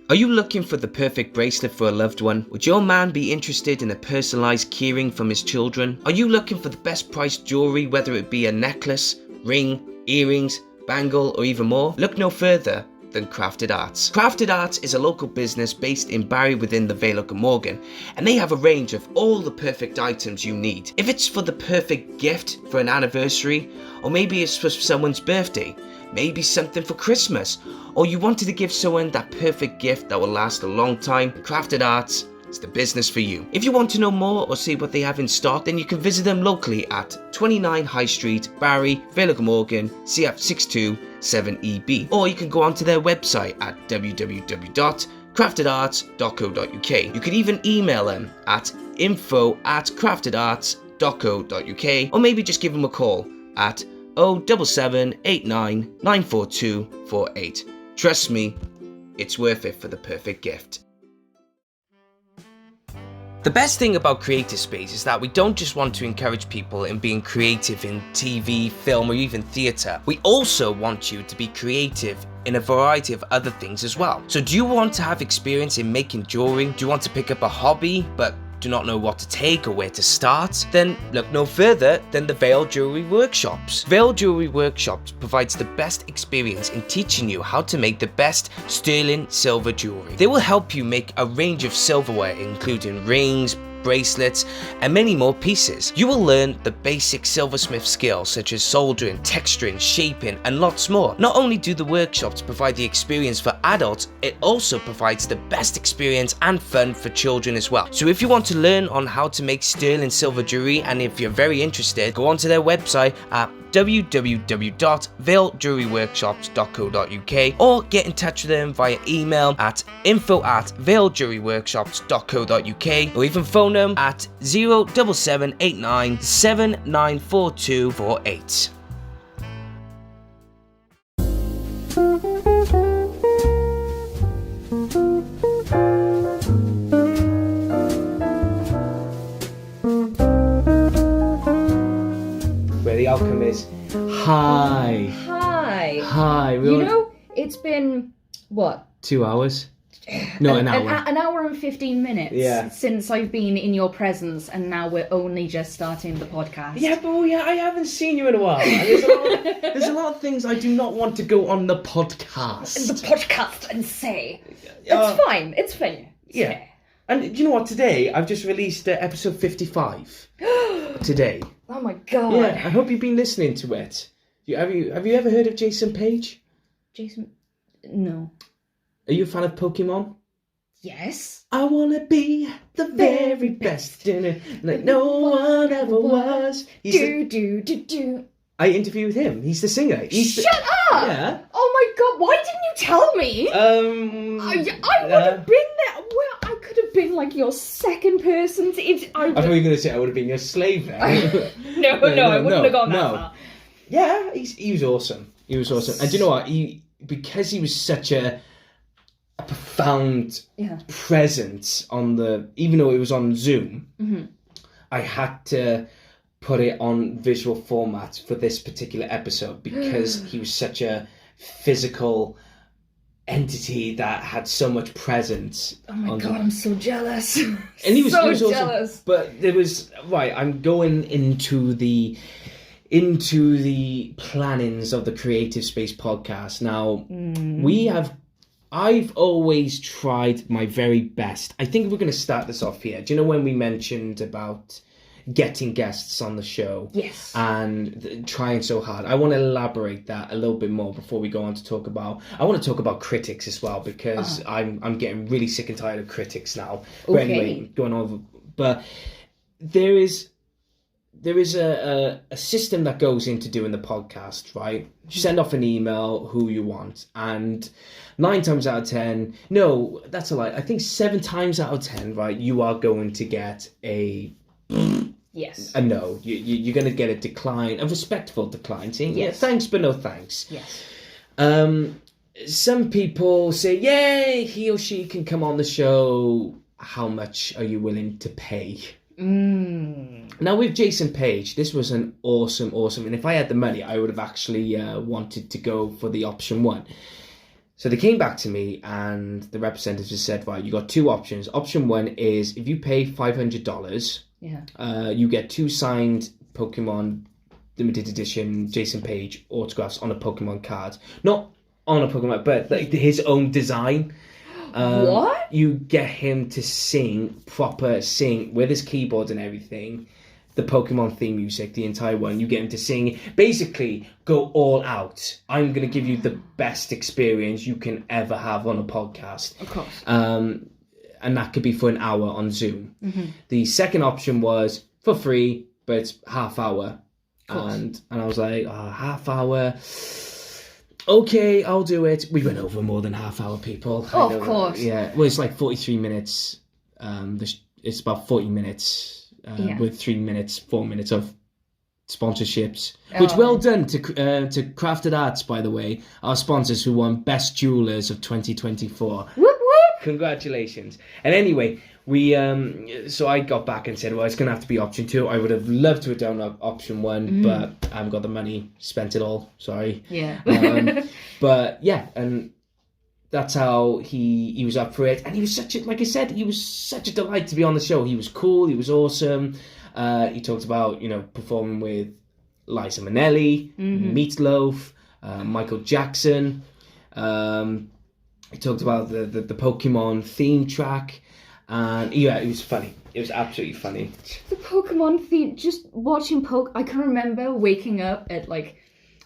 Are you looking for the perfect bracelet for a loved one? Would your man be interested in a personalised keyring from his children? Are you looking for the best priced jewellery, whether it be a necklace, ring, earrings, bangle or even more? Look no further than Crafted Arts. Crafted Arts is a local business based in Barry within the Vale of Glamorgan, and they have a range of all the perfect items you need. If it's for the perfect gift for an anniversary, or maybe it's for someone's birthday, maybe something for Christmas, or you wanted to give someone that perfect gift that will last a long time, Crafted Arts is the business for you. If you want to know more or see what they have in stock, then you can visit them locally at 29 High Street, Barry, Vale of Glamorgan, CF62 7EB, or you can go onto their website at www.craftedarts.co.uk. You can even email them at info@craftedarts.co.uk, or maybe just give them a call at 07789 94248. Trust me, it's worth it for the perfect gift. The best thing about Creative Space is that we don't just want to encourage people in being creative in TV, film or even theatre. We also want you to be creative in a variety of other things as well. So do you want to have experience in making jewellery? Do you want to pick up a hobby but do not know what to take or where to start? Then look no further than the Vale Jewellery Workshops. Vale Jewellery Workshops provides the best experience in teaching you how to make the best sterling silver jewellery. They will help you make a range of silverware including rings, bracelets and many more pieces. You will learn the basic silversmith skills such as soldering, texturing, shaping and lots more. Not only do the workshops provide the experience for adults, it also provides the best experience and fun for children as well. So if you want to learn on how to make sterling silver jewelry, and if you're very interested, go onto their website at www.valejewelryworkshops.co.uk or get in touch with them via email at info@valejewelryworkshops.co.uk or even phone them at 07789 794248. The outcome is hi. It's been what? 2 hours? No, an hour. An hour and 15 minutes Yeah. since I've been in your presence, and now we're only just starting the podcast. Yeah, but I haven't seen you in a while. And there's a lot of things I do not want to go on the podcast. And say. It's fine. It's fair. Yeah. And you know what? Today, I've just released episode 55. Today. Oh my god. Yeah, I hope you've been listening to it. Have you ever heard of Jason Page? Jason? No. Are you a fan of Pokemon? Yes. I wanna be the very best, like no one ever was. I interviewed him. He's the singer. Shut up! Yeah. Oh my god, why didn't you tell me? I would have been there. Well, I could have been like your second person to I thought you were going to say I would have been your slave then. No, I wouldn't have gone that far. Yeah, he was awesome. He was awesome. And do you know what? Because he was such a profound presence on even though it was on Zoom, I had to put it on visual format for this particular episode because he was such a physical entity that had so much presence. Oh my god, I'm so jealous. And he was so awesome. jealous. But there was I'm going into the plannings of the Creative Space podcast. Now I've always tried my very best. I think we're going to start this off here. Do you know when we mentioned about getting guests on the show? Yes. And trying so hard. I want to elaborate that a little bit more before we go on to talk about... I want to talk about critics as well because I'm getting really sick and tired of critics now. But anyway, going on... But there is a system that goes into doing the podcast, right? You send off an email who you want, and 9 times out of 10, no, that's a lie. I think 7 times out of 10, right, you are going to get a no. You're going to get a decline, a respectful decline, saying, yes, thanks, but no thanks. Yes. Some people say, yeah, he or she can come on the show. How much are you willing to pay? Now with Jason Page, this was an awesome, and if I had the money, I would have actually wanted to go for the option 1. So they came back to me and the representatives just said, right, you got two options. Option one is if you pay $500, you get 2 signed Pokemon limited edition Jason Page autographs on a Pokemon card. Not on a Pokemon, but like his own design. What? You get him to sing with his keyboard and everything. The Pokemon theme music, the entire one, you get him to sing. Basically, go all out. I'm going to give you the best experience you can ever have on a podcast. Of course. And that could be for an hour on Zoom. Mm-hmm. The second option was for free, but it's half hour. And I was like, half hour. Okay, I'll do it. We went over more than half hour, people. Oh, of course. Yeah, well, it's like 43 minutes. It's about 40 minutes. With 4 minutes of sponsorships, which well done to Crafted Arts, by the way, our sponsors who won Best Jewelers of 2024. Whoop whoop! Congratulations. And anyway, we so I got back and said, well, it's gonna have to be option 2. I would have loved to have done option 1, but I haven't got the money, spent it all. Sorry. Yeah. But yeah, and that's how he was up for it, and he was like I said, he was such a delight to be on the show. He was cool, he was awesome. He talked about performing with Liza Minnelli, Meatloaf, Michael Jackson. He talked about the Pokemon theme track, and yeah, it was funny. It was absolutely funny. The Pokemon theme, just watching I can remember waking up at like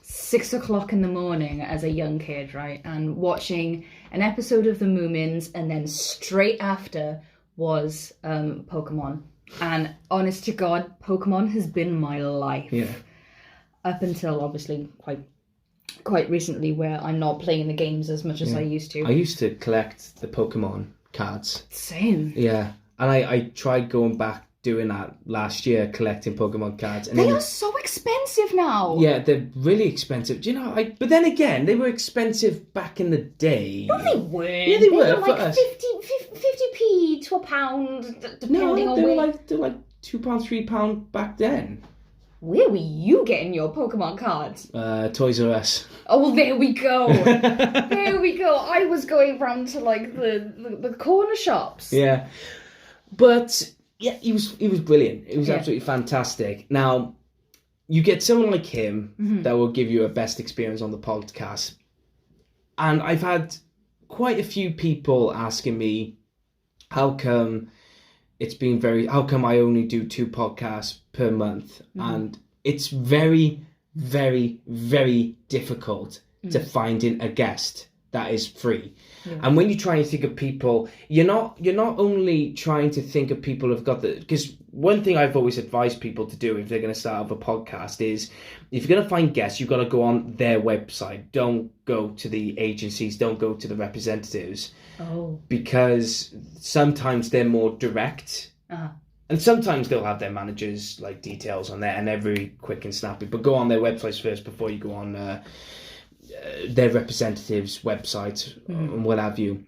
6 o'clock in the morning as a young kid, right? And watching an episode of the Moomins, and then straight after was Pokemon. And honest to God, Pokemon has been my life. Yeah. Up until obviously quite recently, where I'm not playing the games as much as I used to. I used to collect the Pokemon cards. Same. Yeah. And I tried going back doing that last year, collecting Pokemon cards. And they are so expensive now. Yeah, they're really expensive. Do you know? But then again, they were expensive back in the day. No, they weren't. Yeah, they were like for us. 50p to £1, depending on they where. were like £2, £3 back then. Where were you getting your Pokemon cards? Toys R Us. Oh, well, there we go. There we go. I was going round to like the corner shops. Yeah, but. Yeah, he was brilliant. It was absolutely fantastic. Now, you get someone like him that will give you a best experience on the podcast. And I've had quite a few people asking me, how come I only do 2 podcasts per month? And it's very, very, very difficult to finding a guest that is free. Yeah. And when you try and think of people, you're not only trying to think of people who've got because one thing I've always advised people to do if they're going to start up a podcast is, if you're going to find guests, you've got to go on their website. Don't go to the agencies, don't go to the representatives. Oh. Because sometimes they're more direct. Uh-huh. And sometimes they'll have their managers' like details on there, and they're very quick and snappy. But go on their websites first before you go on their representatives' website and what have you.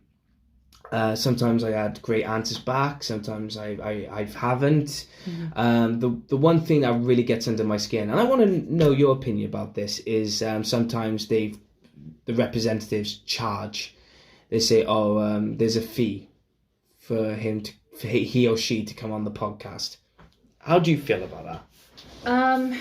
Sometimes I had great answers back. Sometimes I haven't. The one thing that really gets under my skin, and I want to know your opinion about this, is sometimes the representatives charge. They say, there's a fee for he or she to come on the podcast. How do you feel about that?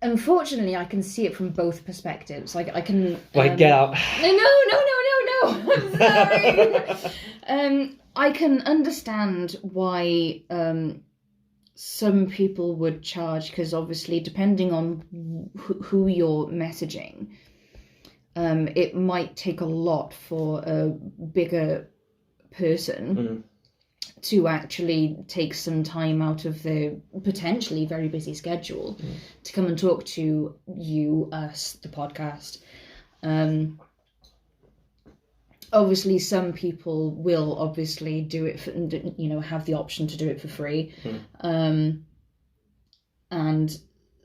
Unfortunately, I can see it from both perspectives. Like I can. Get out. No. I'm sorry. I can understand why some people would charge, because obviously, depending on who you're messaging, it might take a lot for a bigger person to actually take some time out of their potentially very busy schedule to come and talk to you, us, the podcast. Obviously, some people will obviously do it for, have the option to do it for free. And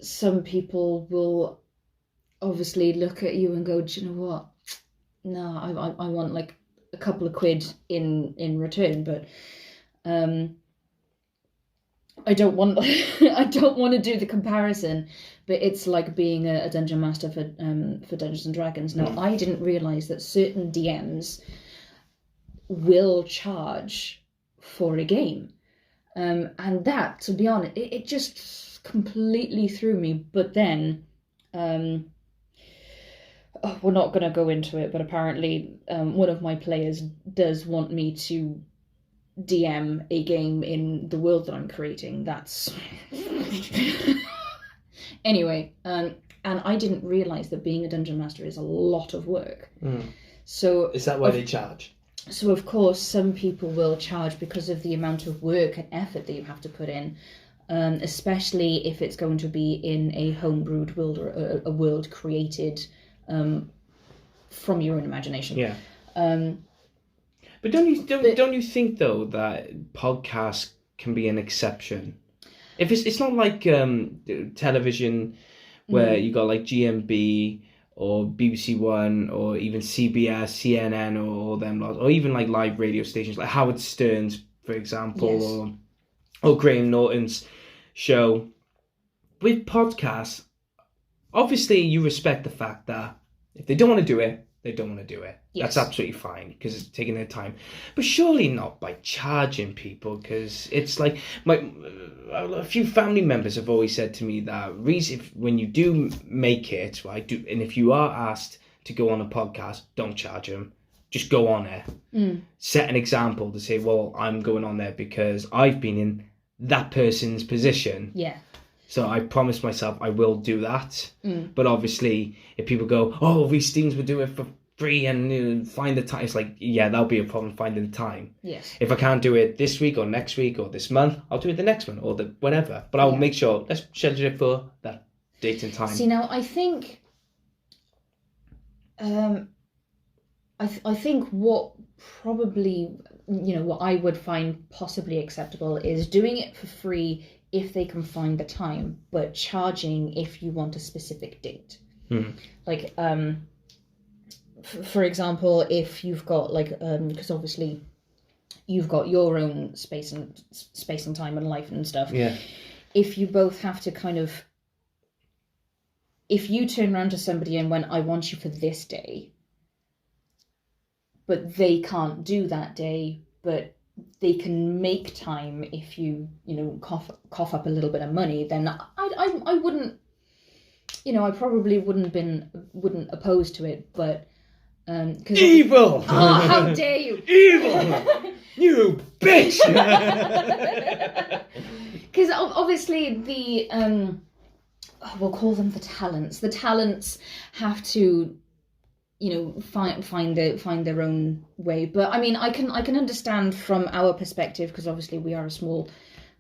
some people will obviously look at you and go, do you know what? No, I want like a couple of quid in return, but I don't want to do the comparison but it's like being a dungeon master for Dungeons and Dragons. Now, I didn't realize that certain DMs will charge for a game, and that, to be honest, it just completely threw me. But then, we're not going to go into it, but apparently, one of my players does want me to DM a game in the world that I'm creating. That's anyway, and I didn't realize that being a dungeon master is a lot of work. So is that why they charge? So of course some people will charge because of the amount of work and effort that you have to put in, especially if it's going to be in a homebrewed world or a world created from your own imagination. Yeah. But don't you think though that podcasts can be an exception? If it's not like television where you got like GMB or BBC One or even CBS, CNN or all them lots, or even like live radio stations like Howard Stern's, for example, or Graham Norton's show. With podcasts, obviously you respect the fact that if they don't want to do it, they don't want to do it. Yes. That's absolutely fine because it's taking their time. But surely not by charging people, because it's like a few family members have always said to me that when you do make it, right, and if you are asked to go on a podcast, don't charge them. Just go on there. Set an example to say, well, I'm going on there because I've been in that person's position. Yeah. So I promised myself I will do that. But obviously, if people go, oh, Reece Stevens would do it for free and find the time, it's like, yeah, that'll be a problem finding the time. Yes. If I can't do it this week or next week or this month, I'll do it the next one or the whatever. But I'll make sure, let's schedule it for that date and time. See, now, I think... I think what probably, what I would find possibly acceptable is doing it for free if they can find the time, but charging if you want a specific date. Like, for example, if you've got because obviously you've got your own space and time and life and stuff. Yeah. If you both have to if you turn around to somebody and went, I want you for this day, but they can't do that day, but they can make time if you cough up a little bit of money, then I wouldn't, I probably wouldn't oppose to it, but evil. Oh, how dare you! Evil, you bitch! Because obviously the we'll call them the talents. The talents have to, find their own way. But I mean, I can understand from our perspective, because obviously we are a small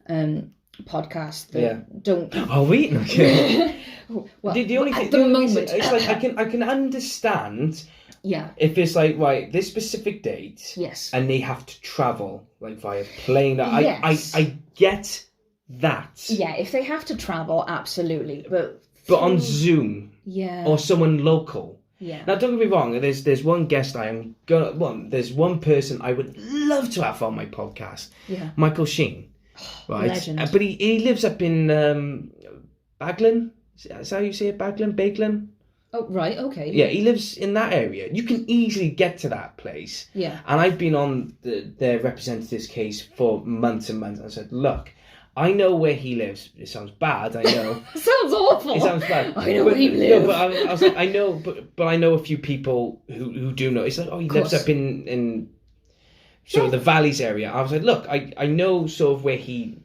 podcast that don't. Are we? Okay. Well, the only at thing, the moment, it's like I can understand. Yeah. If it's like, right, this specific date. Yes. And they have to travel like via plane. Yes. I get that. Yeah, if they have to travel, absolutely. But on Zoom. Yeah. Or someone local. Yeah. Now, don't get me wrong. There's one guest there's one person I would love to have on my podcast. Yeah. Michael Sheen. Right. Legend. But he lives up in Baglin. Is that how you say it? Baglin? Oh, right. Okay. Yeah, he lives in that area. You can easily get to that place. Yeah. And I've been on their representative's case for months and months. I said, look, I know where he lives. It sounds bad, I know. It sounds awful. It sounds bad. I know where he lives. No, but I was like, I know, but I know a few people who do know. It's like, oh, he lives up in sort of the valleys area. I was like, look, I know sort of where he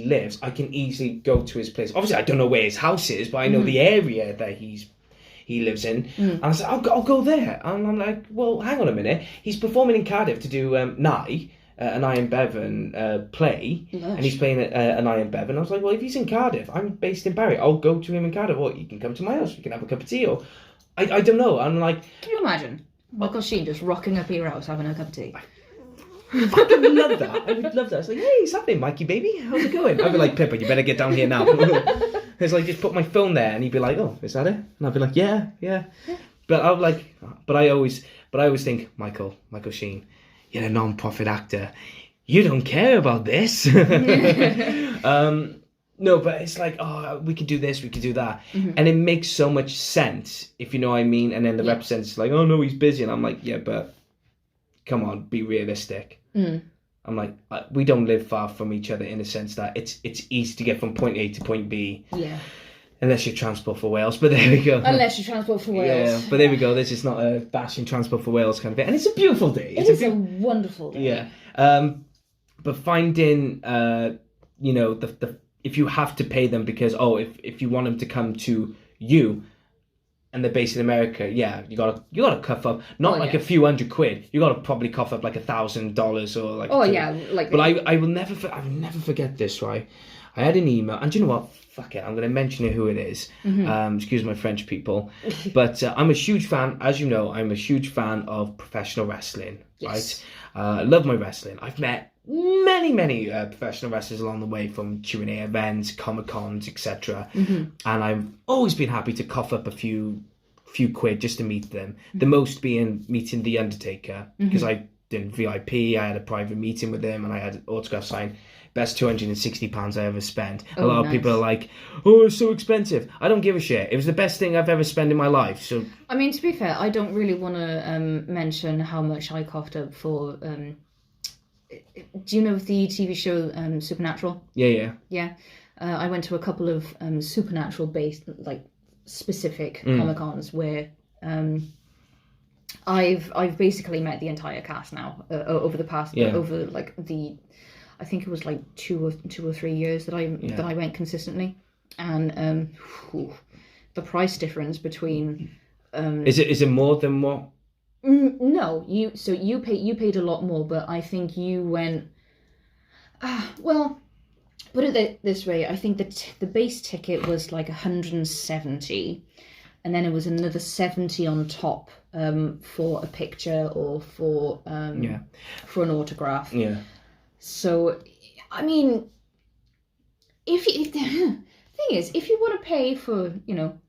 lives. I can easily go to his place. Obviously, I don't know where his house is, but I know the area that he lives in. And I said, I'll go there. And I'm like, well, hang on a minute. He's performing in Cardiff to do Nye. An Iron Bevan play, Lush. And he's playing an Iron Bevan. I was like, well, if he's in Cardiff, I'm based in Barry. I'll go to him in Cardiff, or you can come to my house. We can have a cup of tea, or I don't know. I'm like, can you imagine Michael Sheen just rocking up at your house having a cup of tea? I fucking love that. I would love that. It's like, hey, what's happening, Mikey baby? How's it going? I'd be like, Pippa, you better get down here now. It's like, just put my phone there, and he'd be like, oh, is that it? And I'd be like, yeah. But I'm like, but I always think, Michael Sheen, you're a non-profit actor. You don't care about this. No, No, but it's like, oh, we could do this, we could do that. Mhm. And it makes so much sense, if you know what I mean. And then the Yeah. representative's like, oh, no, he's busy. And I'm like, yeah, but come on, be realistic. Mm. I'm like, we don't live far from each other in a sense that it's easy to get from point A to point B. Yeah. Unless you transport for Wales, but there we go. Unless you transport for Wales. Yeah, but there we go. This is not a bashing Transport for Wales kind of thing. And it's a beautiful day. It is a wonderful day. Yeah. But finding, you know, the if you have to pay them because, if you want them to come to you and they're based in America, yeah, you gotta cough up, not like a few £100. You gotta probably cough up like $1,000 or like. Oh yeah, like. But I will never forget this, right? I had an email, and do you know what? Fuck it, I'm going to mention who it is. Mm-hmm. Excuse my French people. But I'm a huge fan, as you know, I'm a huge fan of professional wrestling, Yes. right? I love my wrestling. I've met many professional wrestlers along the way from Q&A events, Comic-Cons, etc. Mm-hmm. And I've always been happy to cough up a few quid just to meet them. The most being meeting The Undertaker, because I did VIP, I had a private meeting with him, and I had an autograph signed. Best £260 I ever spent. A lot of people are like, oh, it's so expensive. I don't give a shit. It was the best thing I've ever spent in my life. So, I mean, to be fair, I don't really want to mention how much I coughed up for. Do you know the TV show Supernatural? yeah. Yeah. I went to a couple of Supernatural based, like specific Comic-Cons where I've basically met the entire cast now over the past over like the. I think it was like 2 or 3 years that I went consistently, and the price difference between is it more than what? No, you paid a lot more, but I think you went. Well, put it this way, I think the base ticket was like 170, and then it was another 70 on top for a picture or for an autograph. Yeah. So, I mean, if the thing is, if you want to pay for, you know,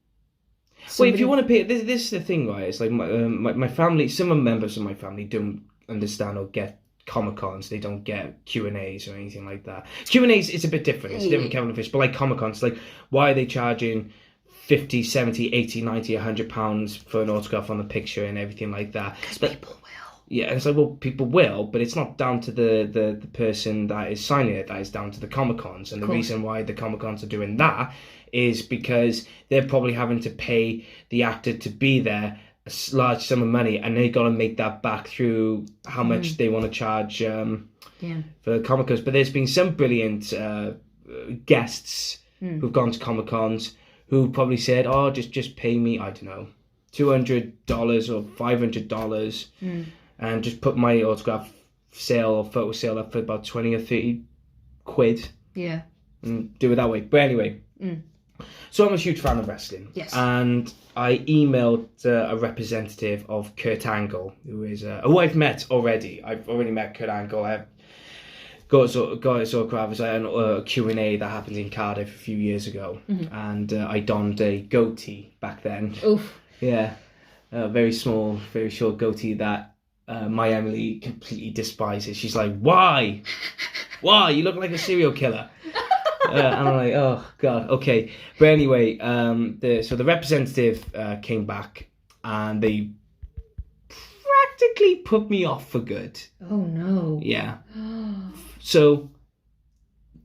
well, if you want to pay, this is the thing, right? It's like my family. Some members of my family don't understand or get Comic-Cons. They don't get Q&As or anything like that. Q&As it's a bit different. It's a different kettle of fish. But like Comic-Cons, like why are they charging 50, 70, 80, 90, £100 for an autograph on the picture and everything like that? Because people will. Yeah, and it's like, well, people will, but it's not down to the person that is signing it. That is down to the Comic-Cons. And the reason why the Comic-Cons are doing that is because they're probably having to pay the actor to be there a large sum of money, and they got to make that back through how much they want to charge for the Comic-Cons. But there's been some brilliant guests who've gone to Comic-Cons who probably said, oh, just pay me, I don't know, $200 or $500 and just put my autograph sale or photo sale up for about 20 or 30 quid. Yeah. And do it that way. But anyway, so I'm a huge fan of wrestling. Yes. And I emailed a representative of Kurt Angle, who is who I've met already. I've already met Kurt Angle. I've got his autograph at a Q&A that happened in Cardiff a few years ago. And I donned a goatee back then. Oof. Yeah. A very small, very short goatee that my Emily completely despises. She's like, why? Why? You look like a serial killer. And I'm like, oh god, okay. But anyway, the representative came back and they practically put me off for good. Oh no. Yeah. So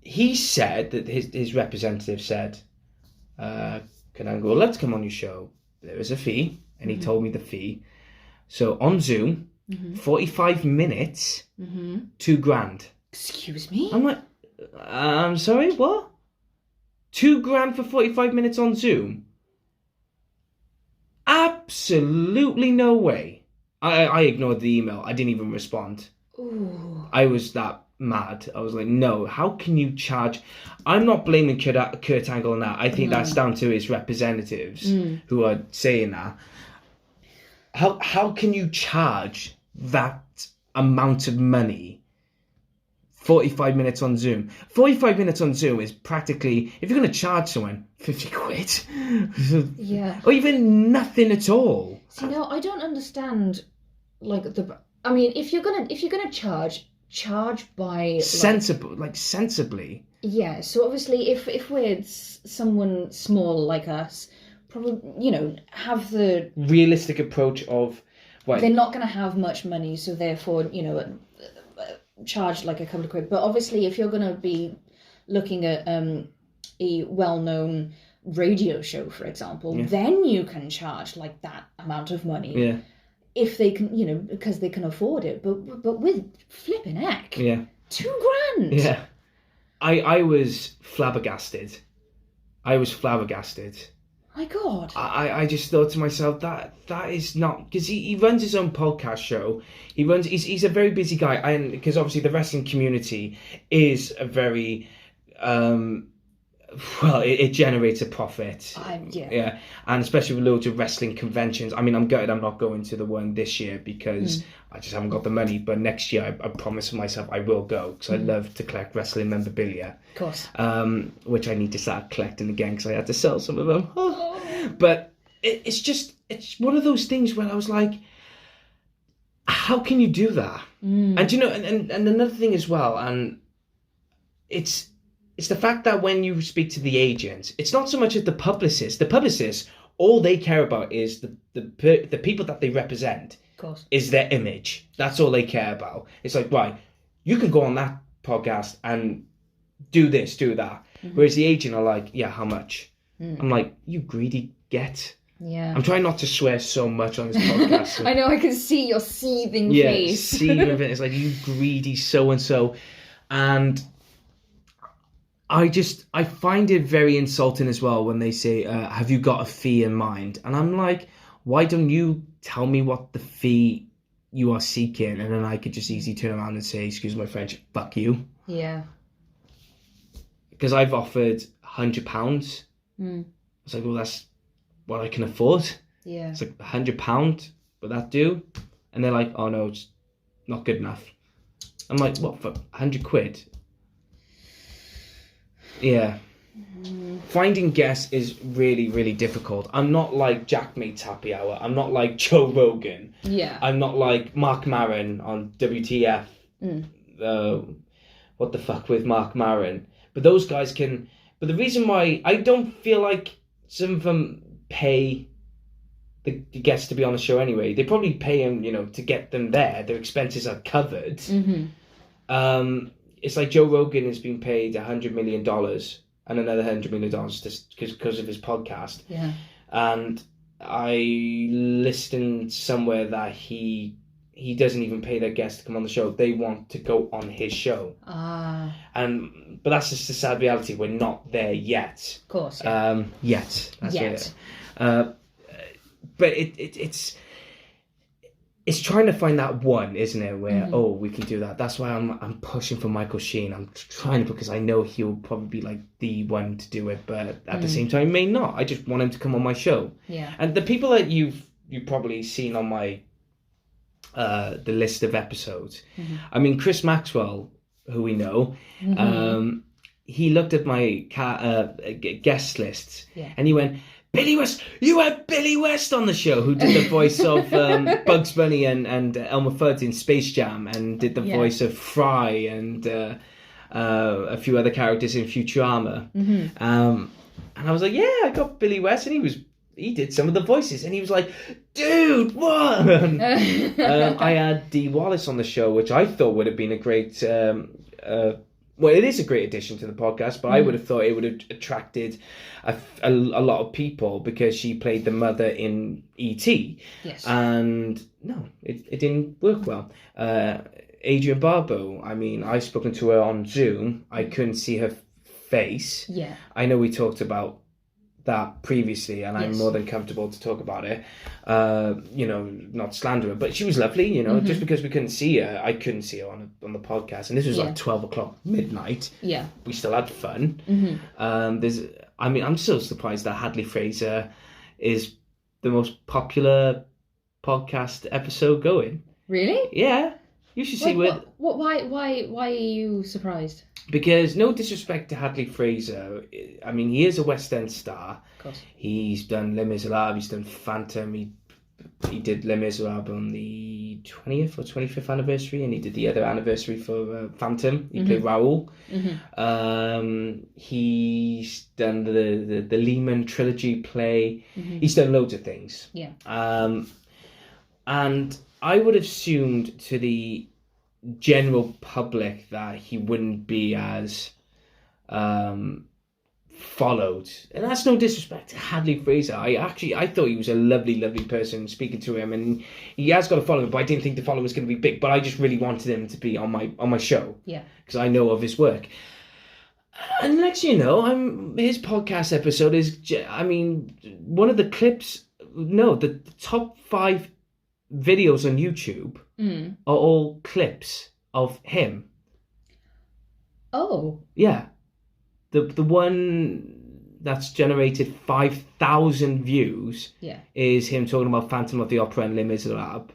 he said that his representative said, can I go, let's come on your show. There is a fee, and he told me the fee. So on Zoom, 45 minutes, $2,000. Excuse me? I'm like, I'm sorry, what? $2,000 for 45 minutes on Zoom? Absolutely no way. I ignored the email. I didn't even respond. Ooh. I was that mad. I was like, no, how can you charge? I'm not blaming Kurt Angle on that. I think that's down to his representatives who are saying that. How can you charge that amount of money 45 minutes on Zoom? 45 minutes on Zoom is practically, if you're going to charge someone 50 quid, Yeah. or even nothing at all. See, no, I don't understand. Like I mean, if you're gonna charge charge by sensibly. Yeah, so obviously if we're someone small like us, probably, have the realistic approach of they're not going to have much money, so therefore, charge like a couple of quid. But obviously if you're going to be looking at a well-known radio show, for example, then you can charge like that amount of money. Yeah. If they can, because they can afford it. But with flipping heck. Yeah. $2,000. Yeah. I was flabbergasted. My God. I just thought to myself that is not, because he runs his own podcast show. He's a very busy guy, and because obviously the wrestling community is a very it generates a profit. Yeah, and especially with loads of wrestling conventions. I mean, I'm gutted I'm not going to the one this year because I just haven't got the money. But next year, I promise myself I will go because I love to collect wrestling memorabilia. Of course. Which I need to start collecting again because I had to sell some of them. But it's one of those things where I was like, how can you do that? And and another thing as well, and it's the fact that when you speak to the agents, it's not so much as the publicists. The publicists, all they care about is the people that they represent. Of course. Is their image. That's all they care about. It's like, right, you can go on that podcast and do this, do that. Whereas the agent are like, yeah, how much? I'm like, you greedy get. Yeah. I'm trying not to swear so much on this podcast. I know, I can see your seething face. Yeah, seething. It's like, you greedy so-and-so. And I find it very insulting as well when they say, have you got a fee in mind? And I'm like, why don't you tell me what the fee you are seeking? And then I could just easily turn around and say, excuse my French, fuck you. Yeah. Because I've offered £100. It's like, well, that's what I can afford. Yeah. It's like £100, would that do? And they're like, oh no, it's not good enough. I'm like, what, for 100 quid? Yeah. Finding guests is really, really difficult. I'm not like Jack Mate's Happy Hour. I'm not like Joe Rogan. Yeah. I'm not like Mark Maron on WTF. What the fuck with Mark Maron? But those guys can... But the reason why I don't feel like some of them pay the guests to be on the show anyway. They probably pay them, to get them there. Their expenses are covered. It's like Joe Rogan has been paid $100 million and another $100 million because of his podcast. Yeah. And I listened somewhere that he doesn't even pay their guests to come on the show. They want to go on his show. But that's just the sad reality. We're not there yet. Of course. Yeah. Yet. That's it. But it's trying to find that one, isn't it? Where we can do that. That's why I'm pushing for Michael Sheen. I'm trying to, because I know he'll probably be like the one to do it, but at the same time, he may not. I just want him to come on my show. Yeah. And the people that you've probably seen on my the list of episodes. I mean, Chris Maxwell, who we know, he looked at my guest lists and he went, Billy West, you had Billy West on the show, who did the voice of Bugs Bunny and Elmer Fudd in Space Jam, and did the voice of Fry and a few other characters in Futurama. And I was like, yeah, I got Billy West, and he did some of the voices, and he was like, dude, what? I had Dee Wallace on the show, which I thought would have been a great... well, it is a great addition to the podcast, but I would have thought it would have attracted a lot of people because she played the mother in E.T. Yes. And no, it didn't work well. Adrian Barbeau, I mean, I've spoken to her on Zoom. I couldn't see her face. Yeah. I know we talked about that previously, and I'm more than comfortable to talk about it. Not slander her, but she was lovely. Just because we couldn't see her, I couldn't see her on the podcast, and this was like 12 o'clock midnight. Yeah, we still had fun. I'm so surprised that Hadley Fraser is the most popular podcast episode going. Really? Yeah, you should see Why are you surprised? Because, no disrespect to Hadley Fraser, I mean, he is a West End star. Of course. He's done Les Miserables, he's done Phantom, he did Les Miserables on the the 20th or 25th anniversary, and he did the other anniversary for Phantom. He played Raoul. He's done the Lehman trilogy play. He's done loads of things. Yeah. And I would have assumed to the general public that he wouldn't be as followed, and that's no disrespect to Hadley Fraser. I thought he was a lovely person. Speaking to him, and he has got a following, but I didn't think the following was going to be big. But I just really wanted him to be on my show, because I know of his work. And next, you know, his podcast episode is, I mean, one of the clips. No, the top 5 videos on YouTube are all clips of him. Oh. Yeah. The one that's generated 5,000 views is him talking about Phantom of the Opera and Les Miserables.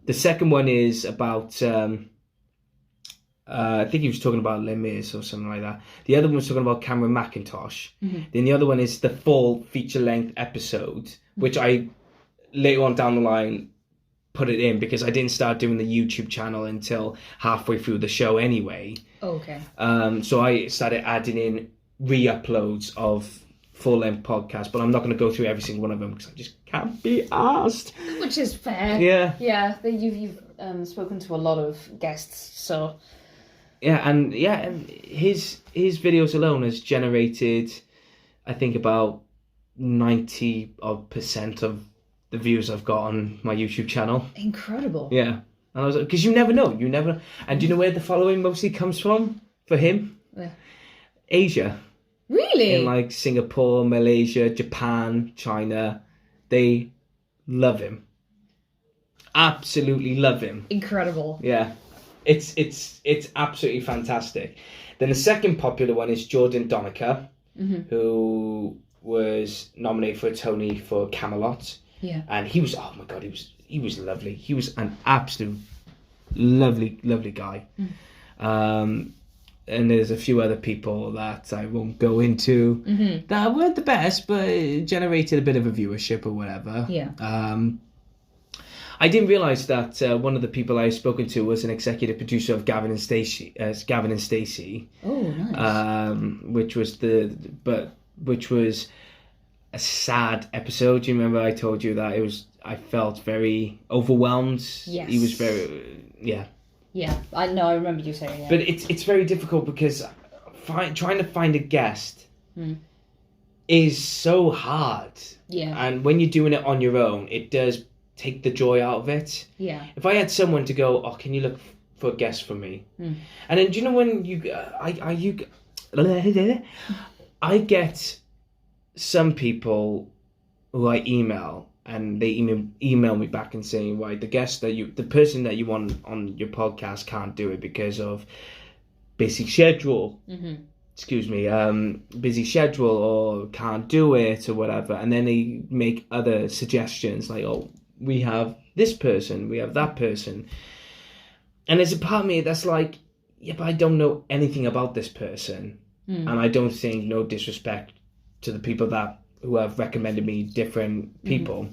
The second one is about, I think he was talking about Les Mis or something like that. The other one was talking about Cameron Mackintosh. Then the other one is the full feature-length episode, which I, later on down the line, put it in because I didn't start doing the YouTube channel until halfway through the show anyway. Oh, okay. So I started adding in re-uploads of full-length podcasts, but I'm not going to go through every single one of them because I just can't be asked. Which is fair. Yeah. Yeah, you've spoken to a lot of guests, so... Yeah, and his videos alone has generated, I think, about 90% of the views I've got on my YouTube channel. Incredible. Yeah. And I was like, because you never know. And do you know where the following mostly comes from for him? Where? Asia. Really? In like Singapore, Malaysia, Japan, China. They love him. Absolutely love him. Incredible. Yeah. It's absolutely fantastic. Then the second popular one is Jordan Donica, who was nominated for a Tony for Camelot. Yeah. And he was, oh my God, he was lovely. He was an absolute lovely guy. And there's a few other people that I won't go into that weren't the best, but it generated a bit of a viewership or whatever. Yeah. I didn't realise that one of the people I've spoken to was an executive producer of Gavin and Stacey. Oh, nice. Which was a sad episode. Do you remember I told you that I felt very overwhelmed? Yes. He was very, yeah. Yeah, I remember you saying it. But it's very difficult because trying to find a guest is so hard. Yeah. And when you're doing it on your own, it does take the joy out of it. Yeah. If I had someone to go, oh, can you look for a guest for me? And then, do you know when I get some people who I email, and they email me back and saying, right, the person that you want on your podcast can't do it because of busy schedule. Busy schedule, or can't do it, or whatever. And then they make other suggestions like, oh, we have this person, we have that person. And there's a part of me that's like, yeah, but I don't know anything about this person. And I don't think, no disrespect to the people who have recommended me different people.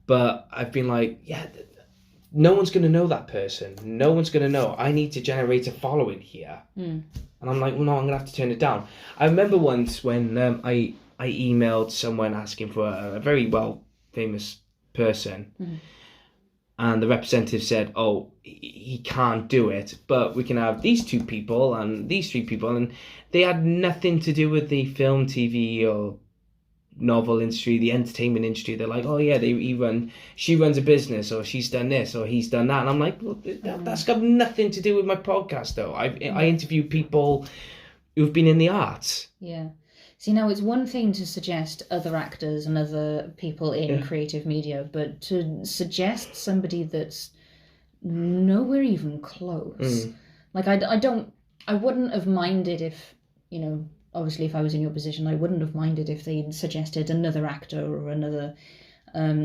But I've been like, yeah, no one's going to know that person. No one's going to know. I need to generate a following here. And I'm like, well, no, I'm going to have to turn it down. I remember once when I emailed someone asking for a very famous person. And the representative said, oh, he can't do it, but we can have these 2 people and these 3 people. And they had nothing to do with the film, TV, or novel industry, the entertainment industry. They're like, oh yeah, she runs a business, or she's done this, or he's done that. And I'm like, well, that's got nothing to do with my podcast, though. I interview people who've been in the arts. Yeah. See, now it's one thing to suggest other actors and other people in creative media, but to suggest somebody that's nowhere even close. Like, I wouldn't have minded if, obviously if I was in your position, I wouldn't have minded if they'd suggested another actor or another,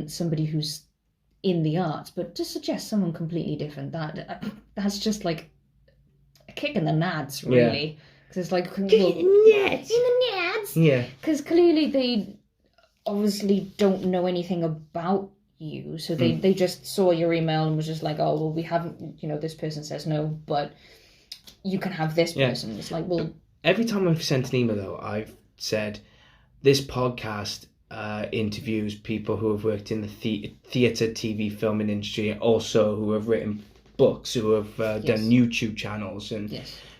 somebody who's in the arts, but to suggest someone completely different, that's just like a kick in the nads, really. Because it's like, in the nads. Yeah. Because clearly they obviously don't know anything about you. So they just saw your email and was just like, oh, well, we haven't, this person says no, but you can have this person. It's like, well... Every time I've sent an email, though, I've said, this podcast interviews people who have worked in the theatre, TV, filming industry, also who have written books, who have done YouTube channels, and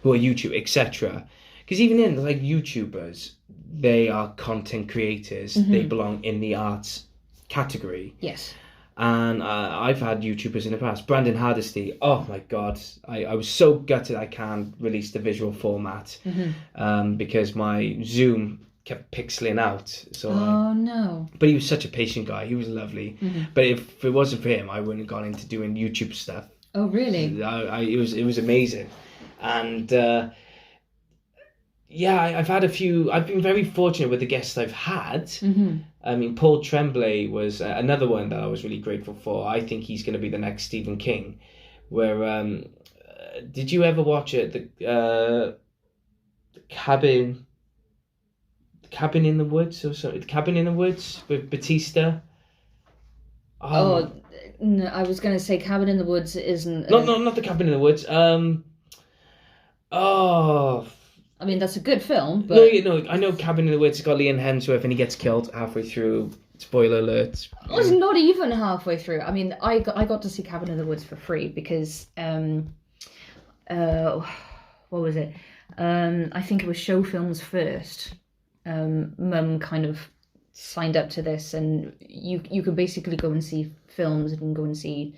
who are YouTube, etc. Because even in, like, YouTubers, they are content creators. They belong in the arts category. Yes. And I've had YouTubers in the past. Brandon Hardesty, oh my God. I was so gutted I can't release the visual format because my Zoom kept pixeling out. So no. But he was such a patient guy. He was lovely. But if it wasn't for him, I wouldn't have gone into doing YouTube stuff. Oh, really? It was amazing. And I've had a few. I've been very fortunate with the guests I've had. I mean, Paul Tremblay was another one that I was really grateful for. I think he's going to be the next Stephen King. Where did you ever watch it? The cabin in the woods or something. The Cabin in the Woods with Batista. No, I was going to say Cabin in the Woods isn't. Not the Cabin in the Woods. I mean, that's a good film, but... No, I know Cabin in the Woods. It's got Liam Hemsworth and he gets killed halfway through. Spoiler alert. It was not even halfway through. I mean, I got to see Cabin in the Woods for free because... what was it? I think it was Show Films First. Mum kind of signed up to this, and you can basically go and see films and go and see...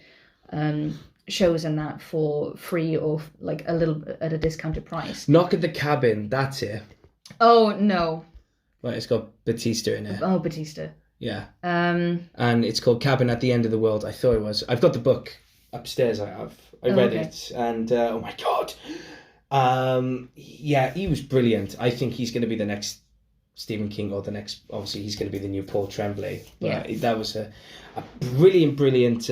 shows and that for free or like a little at a discounted price. Knock at the Cabin, that's it. Oh no. Right, it's got Batista in it. Oh, Batista. Yeah. And it's called Cabin at the End of the World. I thought it was. I've got the book upstairs. I read it, and oh my God. He was brilliant. I think he's going to be the next Stephen King, or the next. Obviously, he's going to be the new Paul Tremblay. But that was a brilliant.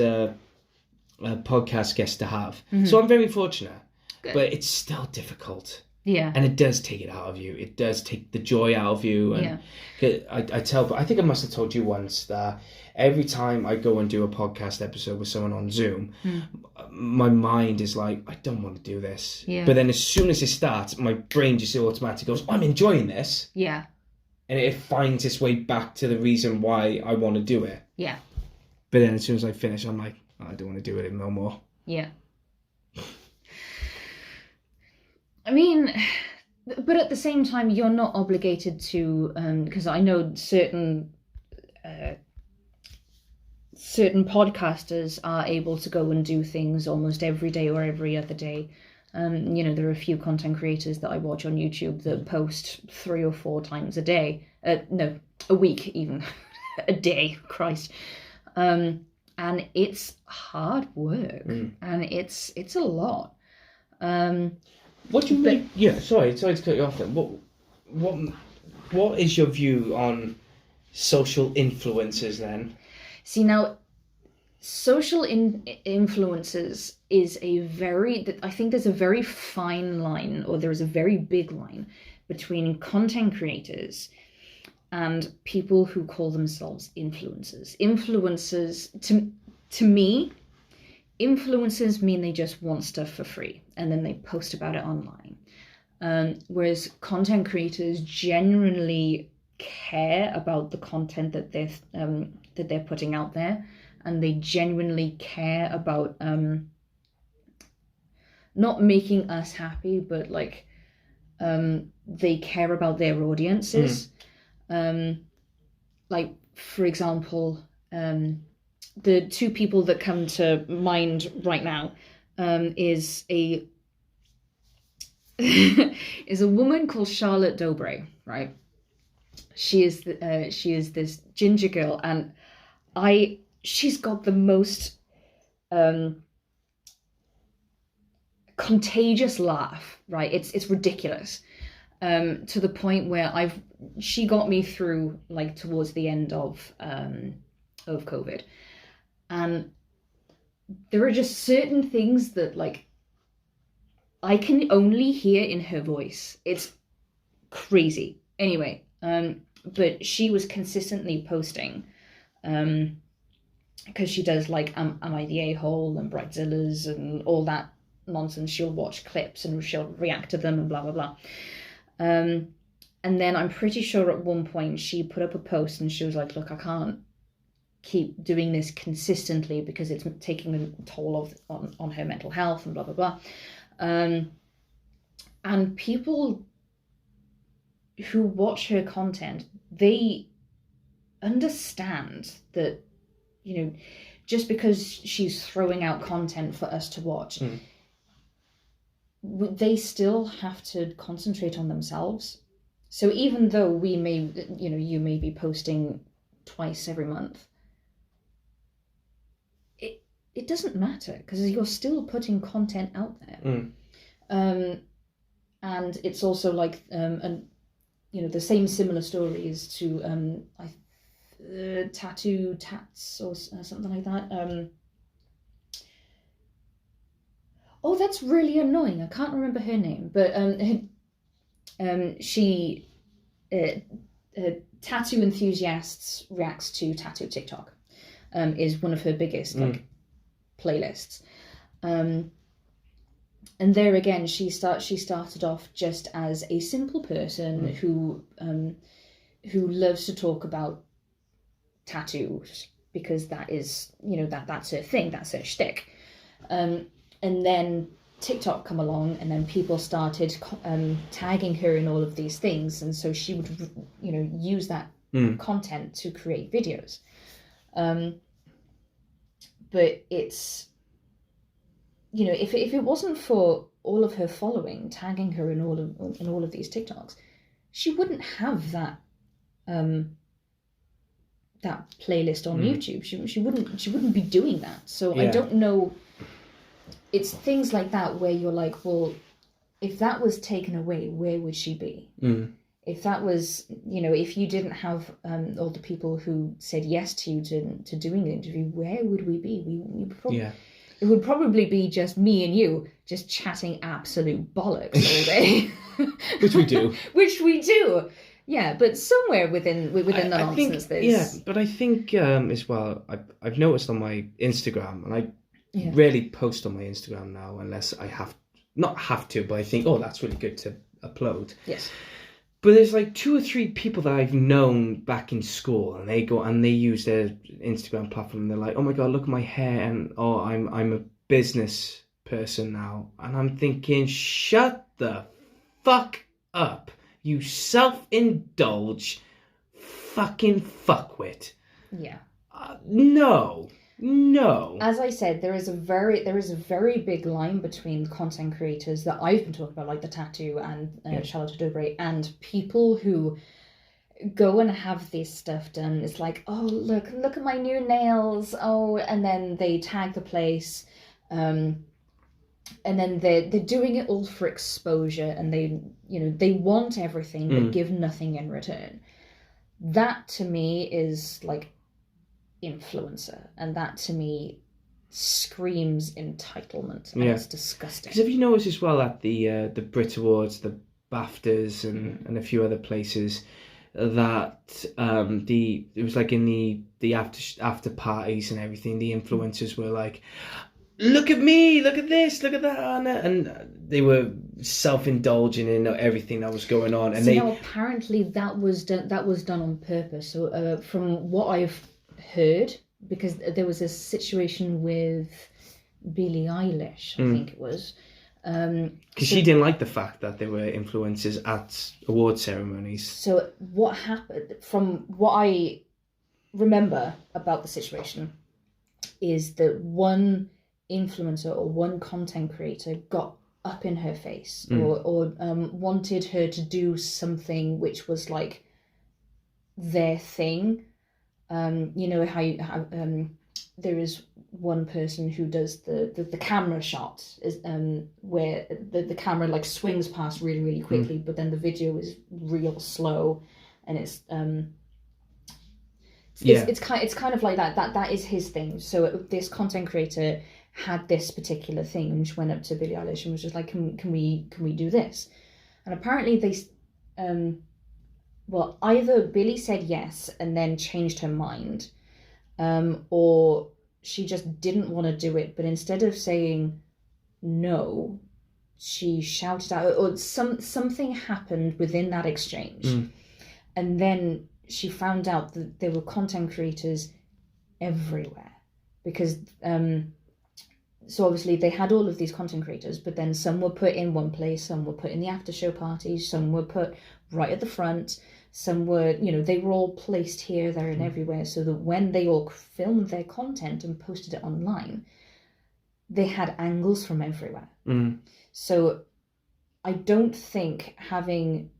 Podcast guest to have. So I'm very fortunate. Good. But it's still difficult. Yeah. And it does take it out of you. It does take the joy out of you. And I think I must have told you once that every time I go and do a podcast episode with someone on Zoom, my mind is like, I don't want to do this. Yeah. But then as soon as it starts, my brain just automatically goes, I'm enjoying this. Yeah. And it finds its way back to the reason why I want to do it. Yeah. But then as soon as I finish, I'm like, I don't want to do it no more. Yeah. I mean, but at the same time, you're not obligated to, because I know certain podcasters are able to go and do things almost every day or every other day. There are a few content creators that I watch on YouTube that post 3 or 4 times a day. No, a week even. A day, Christ. And it's hard work, and it's a lot. What do you mean? Yeah, sorry to cut you off then. What is your view on social influencers then? See, now, social influencers is I think there's a very fine line, or there is a very big line between content creators and people who call themselves influencers. Influencers, to me, influencers mean they just want stuff for free and then they post about it online. Whereas content creators genuinely care about the content that they're putting out there, and they genuinely care about not making us happy, but like they care about their audiences. Like, for example, the 2 people that come to mind right now is a woman called Charlotte Dobre, right? She is this ginger girl, and she's got the most contagious laugh, right? It's ridiculous. To the point where she got me through like towards the end of COVID, and there are just certain things that like I can only hear in her voice. It's crazy. Anyway, but she was consistently posting because she does like Am I the A-hole and Brightzillas and all that nonsense. She'll watch clips and she'll react to them and blah blah blah. And then I'm pretty sure at one point she put up a post and she was like, look, I can't keep doing this consistently because it's taking a toll on her mental health and blah blah blah. And people who watch her content, they understand that, you know, just because she's throwing out content for us to watch, they still have to concentrate on themselves. So even though we may, you know, you may be posting twice every month, it doesn't matter because you're still putting content out there. And it's also like, and you know, the same similar stories to Tattoo Tats or something like that. Oh, that's really annoying. I can't remember her name, but she Tattoo Enthusiasts reacts to tattoo TikTok. Is one of her biggest like playlists. And there again, she started off just as a simple person who loves to talk about tattoos because that is, you know, that's her thing, that's her shtick. And then TikTok come along, and then people started tagging her in all of these things, and so she would, you know, use that content to create videos. But it's, you know, if it wasn't for all of her following tagging her in all of these TikToks, she wouldn't have that that playlist on YouTube. She wouldn't be doing that. So I don't know. It's things like that where you're like, well, if that was taken away, where would she be? If that was, you know, if you didn't have all the people who said yes to you to doing the interview, where would we be? We probably, it would probably be just me and you just chatting absolute bollocks all day. Which we do. Which we do. Yeah, but somewhere within the nonsense there's... Yeah, but I think as well, I've noticed on my Instagram, and I rarely post on my Instagram now unless I not have to, but I think, oh, that's really good to upload. Yes. But there's like 2 or 3 people that I've known back in school, and they go and they use their Instagram platform, and they're like, oh my God, look at my hair, and oh, I'm a business person now. And I'm thinking, shut the fuck up, you self-indulge fucking fuckwit. Yeah. No. As I said, there is a very big line between content creators that I've been talking about, like the Tattoo and Charlotte Dobre, and people who go and have this stuff done. It's like, oh, look at my new nails. Oh, and then they tag the place, and then they're doing it all for exposure, and they want everything but give nothing in return. That to me is like influencer, and that to me screams entitlement, and it's disgusting. Because have you noticed as well at the Brit Awards, the BAFTAs, and a few other places, that it was like in the after parties and everything, the influencers were like, look at me, look at this, look at that, and they were self-indulging in everything that was going on. And now apparently that was done on purpose. So from what I've heard, because there was a situation with Billie Eilish, I think it was, because she didn't like the fact that there were influencers at award ceremonies. So what happened, from what I remember about the situation, is that one influencer or one content creator got up in her face or wanted her to do something which was like their thing. You know how there is one person who does the camera shot is where the camera like swings past really, really quickly, but then the video is real slow, and it's kind of like that. That is his thing. So this content creator had this particular thing, and she went up to Billie Eilish and was just like, can we do this? And apparently they well, either Billie said yes and then changed her mind, or she just didn't want to do it, but instead of saying no, she shouted out, or something happened within that exchange. And then she found out that there were content creators everywhere, because so obviously they had all of these content creators, but then some were put in one place, some were put in the after show parties, some were put right at the front, some were, they were all placed here, there, and everywhere, so that when they all filmed their content and posted it online, they had angles from everywhere. So I don't think having...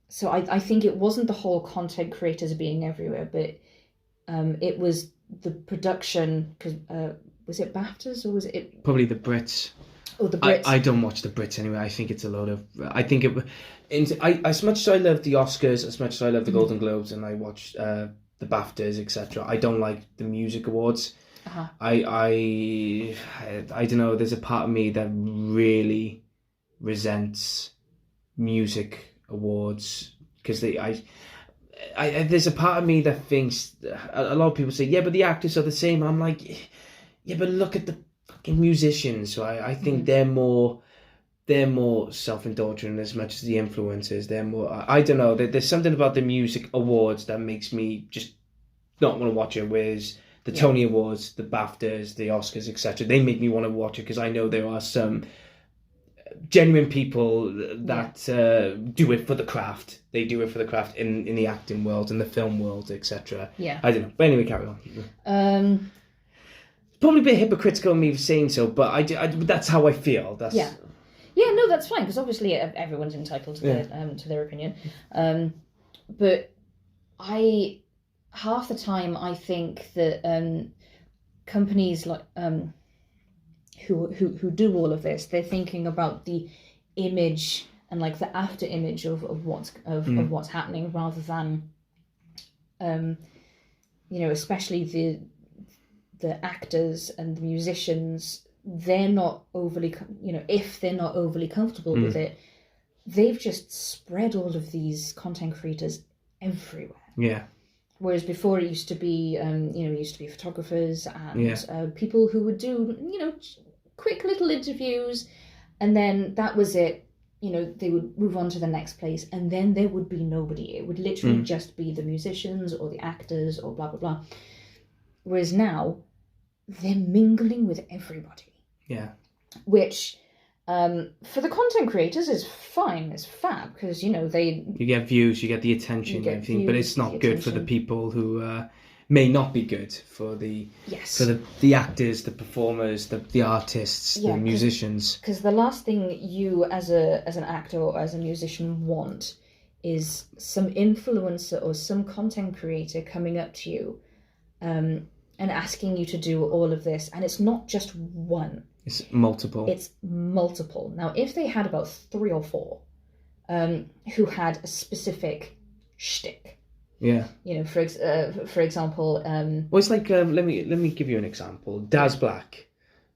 So I think it wasn't the whole content creators being everywhere, but it was the production, because was it BAFTAs or was it... Probably the Brits. Oh, the Brits. I don't watch the Brits anyway. I think it's a load of... I think as much as I love the Oscars, as much as I love the Golden Globes, and I watch the BAFTAs, etc., I don't like the music awards. I don't know, there's a part of me that really resents music awards, because there's a part of me that thinks, a lot of people say, yeah, but the actors are the same. I'm like, yeah, but look at the fucking musicians. So I think they're more self-indulgent as much as the influencers. They're more, I don't know, there's something about the music awards that makes me just not want to watch it, whereas the Tony Awards, the BAFTAs, the Oscars, etc., they make me want to watch it, because I know there are some genuine people that do it for the craft. They do it for the craft in the acting world, in the film world, etc. Yeah. I don't know. But anyway, carry on. It's probably a bit hypocritical of me for saying so, but I that's how I feel. That's... Yeah, no, that's fine, because obviously everyone's entitled to their opinion. But half the time I think that companies like who do all of this, they're thinking about the image and like the after image of what's happening, rather than especially the actors and the musicians. They're not overly, if they're not overly comfortable with it, they've just spread all of these content creators everywhere. Yeah. Whereas before it used to be, photographers and people who would do, quick little interviews, and then that was it. They would move on to the next place, and then there would be nobody. It would literally just be the musicians or the actors or blah, blah, blah. Whereas now, they're mingling with everybody. Yeah. Which, for the content creators, is fine. It's fab, because, they... You get views, you get the attention, and everything, but it's not good for the people who may not be good, for the actors, the performers, the artists, the musicians. Because the last thing you, as an actor or as a musician, want is some influencer or some content creator coming up to you and asking you to do all of this. And it's not just one. It's multiple. It's multiple. Now, if they had about 3 or 4 who had a specific shtick, for example, well, it's like let me give you an example. Daz Black,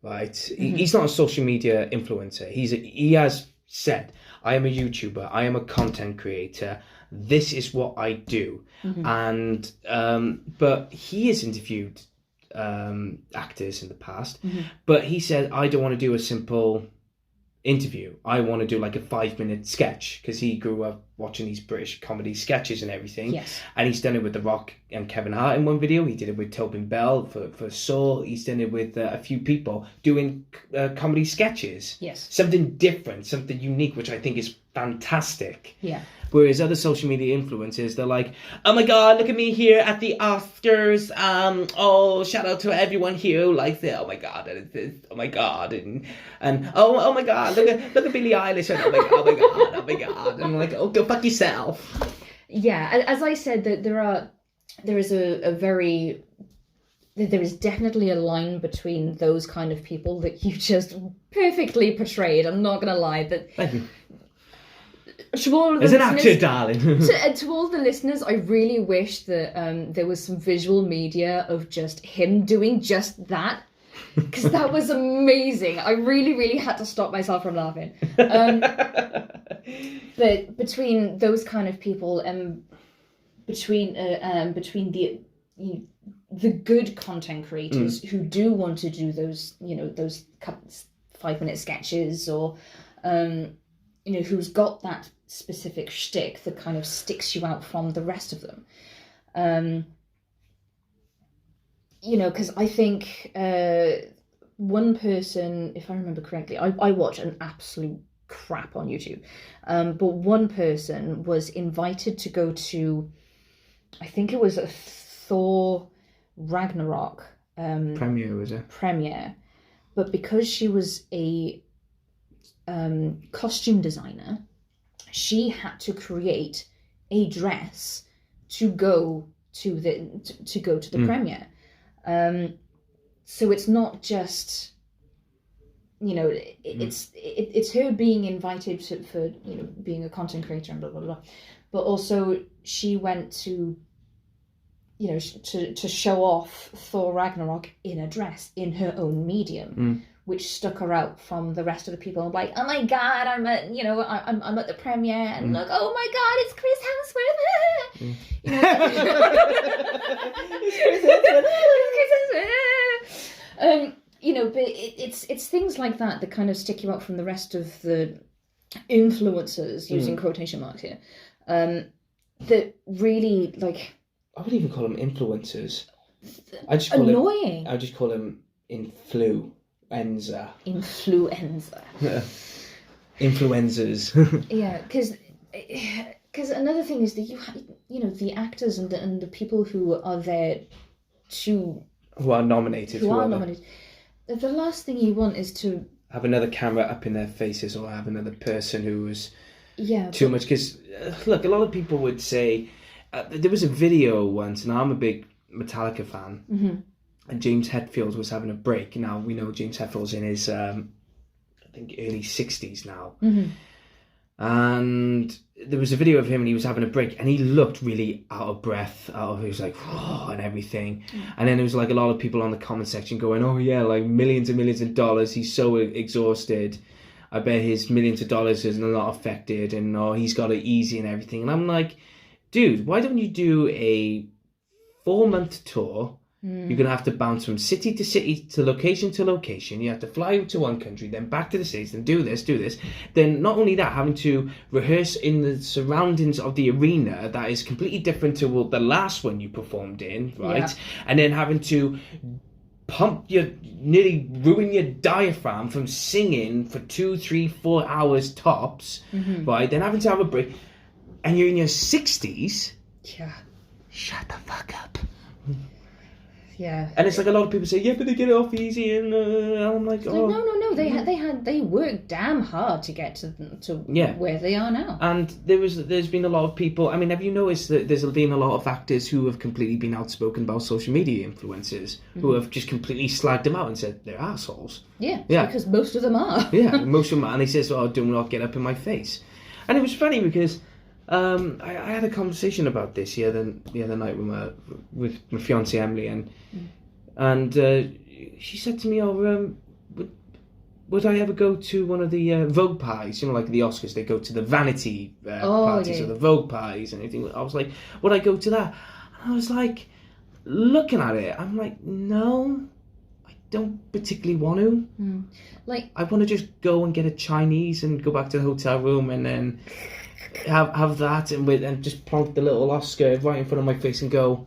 right? He's not a social media influencer. He has said, I am a YouTuber. I am a content creator. This is what I do. And but he has interviewed actors in the past, but he said, I don't want to do a simple interview. I want to do like a 5-minute sketch, because he grew up watching these British comedy sketches and everything. Yes. And he's done it with The Rock and Kevin Hart in one video. He did it with Tobin Bell for Saw. He's done it with a few people doing comedy sketches. Yes. Something different, something unique, which I think is fantastic. Yeah. Whereas other social media influencers, they're like, oh my God, look at me here at the Oscars. Oh, shout out to everyone here who likes it. Oh my God, oh my God, and oh my God, look at Billie Eilish. And oh my God. And I'm like, oh, go fuck yourself. Yeah, as I said, that there is definitely a line between those kind of people that you just perfectly portrayed. I'm not gonna lie, but. Thank you. To all the As an actor, darling. to all the listeners, I really wish that there was some visual media of just him doing just that, because that was amazing. I really, really had to stop myself from laughing. But between those kind of people and between the the good content creators who do want to do those, those 5-minute sketches, or who's got that specific shtick that kind of sticks you out from the rest of them. Because I think one person, if I remember correctly, I watch an absolute crap on YouTube, but one person was invited to go to, I think it was a Thor Ragnarok Premiere, was it? Premiere, but because she was a costume designer, she had to create a dress to go to the premiere. So it's not just, it's her being invited for being a content creator and blah blah blah, but also she went to to show off Thor Ragnarok in a dress in her own medium, which stuck her out from the rest of the people. I'm like, oh my god, I'm at I'm at the premiere, and look, oh my god, it's Chris Hemsworth. But it's things like that that kind of stick you out from the rest of the influencers, using quotation marks here, that really, like, I wouldn't even call them influencers. I just call annoying. I just call them influenza. Influencers. Yeah, because another thing is that the actors and the people who are there who are nominated. The last thing you want is to have another camera up in their faces, or have another person who was too much. Because look, a lot of people would say there was a video once, and I'm a big Metallica fan, and James Hetfield was having a break. Now we know James Hetfield's in his I think early 60s now, and there was a video of him and he was having a break, and he looked really out of breath, he was like, oh, and everything. And then there was like a lot of people on the comment section going, oh yeah, like millions and millions of dollars, he's so exhausted, I bet his millions of dollars isn't a lot affected, and he's got it easy and everything. And I'm like, dude, why don't you do a 4-month tour? You're going to have to bounce from city to city, to location. You have to fly to one country, then back to the States, then do this. Then not only that, having to rehearse in the surroundings of the arena that is completely different to the last one you performed in, right? Yeah. And then having to nearly ruin your diaphragm from singing for 2, 3, 4 hours tops, right? Then having to have a break. And you're in your 60s. Yeah. Shut the fuck up. Yeah. And it's like a lot of people say, yeah, but they get it off easy, and I'm like, oh. No. They worked damn hard to get to where they are now. And there's been a lot of people. I mean, have you noticed that there's been a lot of actors who have completely been outspoken about social media influencers, who have just completely slagged them out and said they're assholes. Yeah. Because most of them are. Yeah, most of them are. And they say, oh, do not get up in my face. And it was funny because I had a conversation about this the other night with my fiancée Emily, and she said to me, would I ever go to one of the Vogue parties? Like the Oscars, they go to the vanity parties, or the Vogue parties and everything. I was like, would I go to that? And I was like, looking at it, I'm like, no, I don't particularly want to. Like, I want to just go and get a Chinese and go back to the hotel room and then have that and just plonk the little Oscar right in front of my face and go,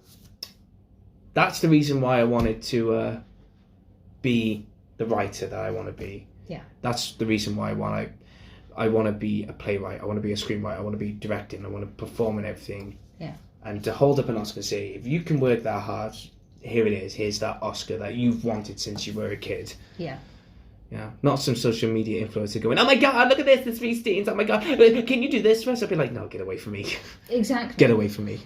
that's the reason why I wanted to be the writer that I want to be. Yeah. That's the reason why I want to be a playwright, I want to be a screenwriter, I want to be directing, I want to perform and everything. Yeah. And to hold up an Oscar and say, if you can work that hard, here it is, here's that Oscar that you've wanted since you were a kid. Yeah. Yeah, not some social media influencer going, oh my god, look at this, the 3 Steens, oh my god, can you do this for us? I'd be like, no, get away from me. Exactly. Get away from me.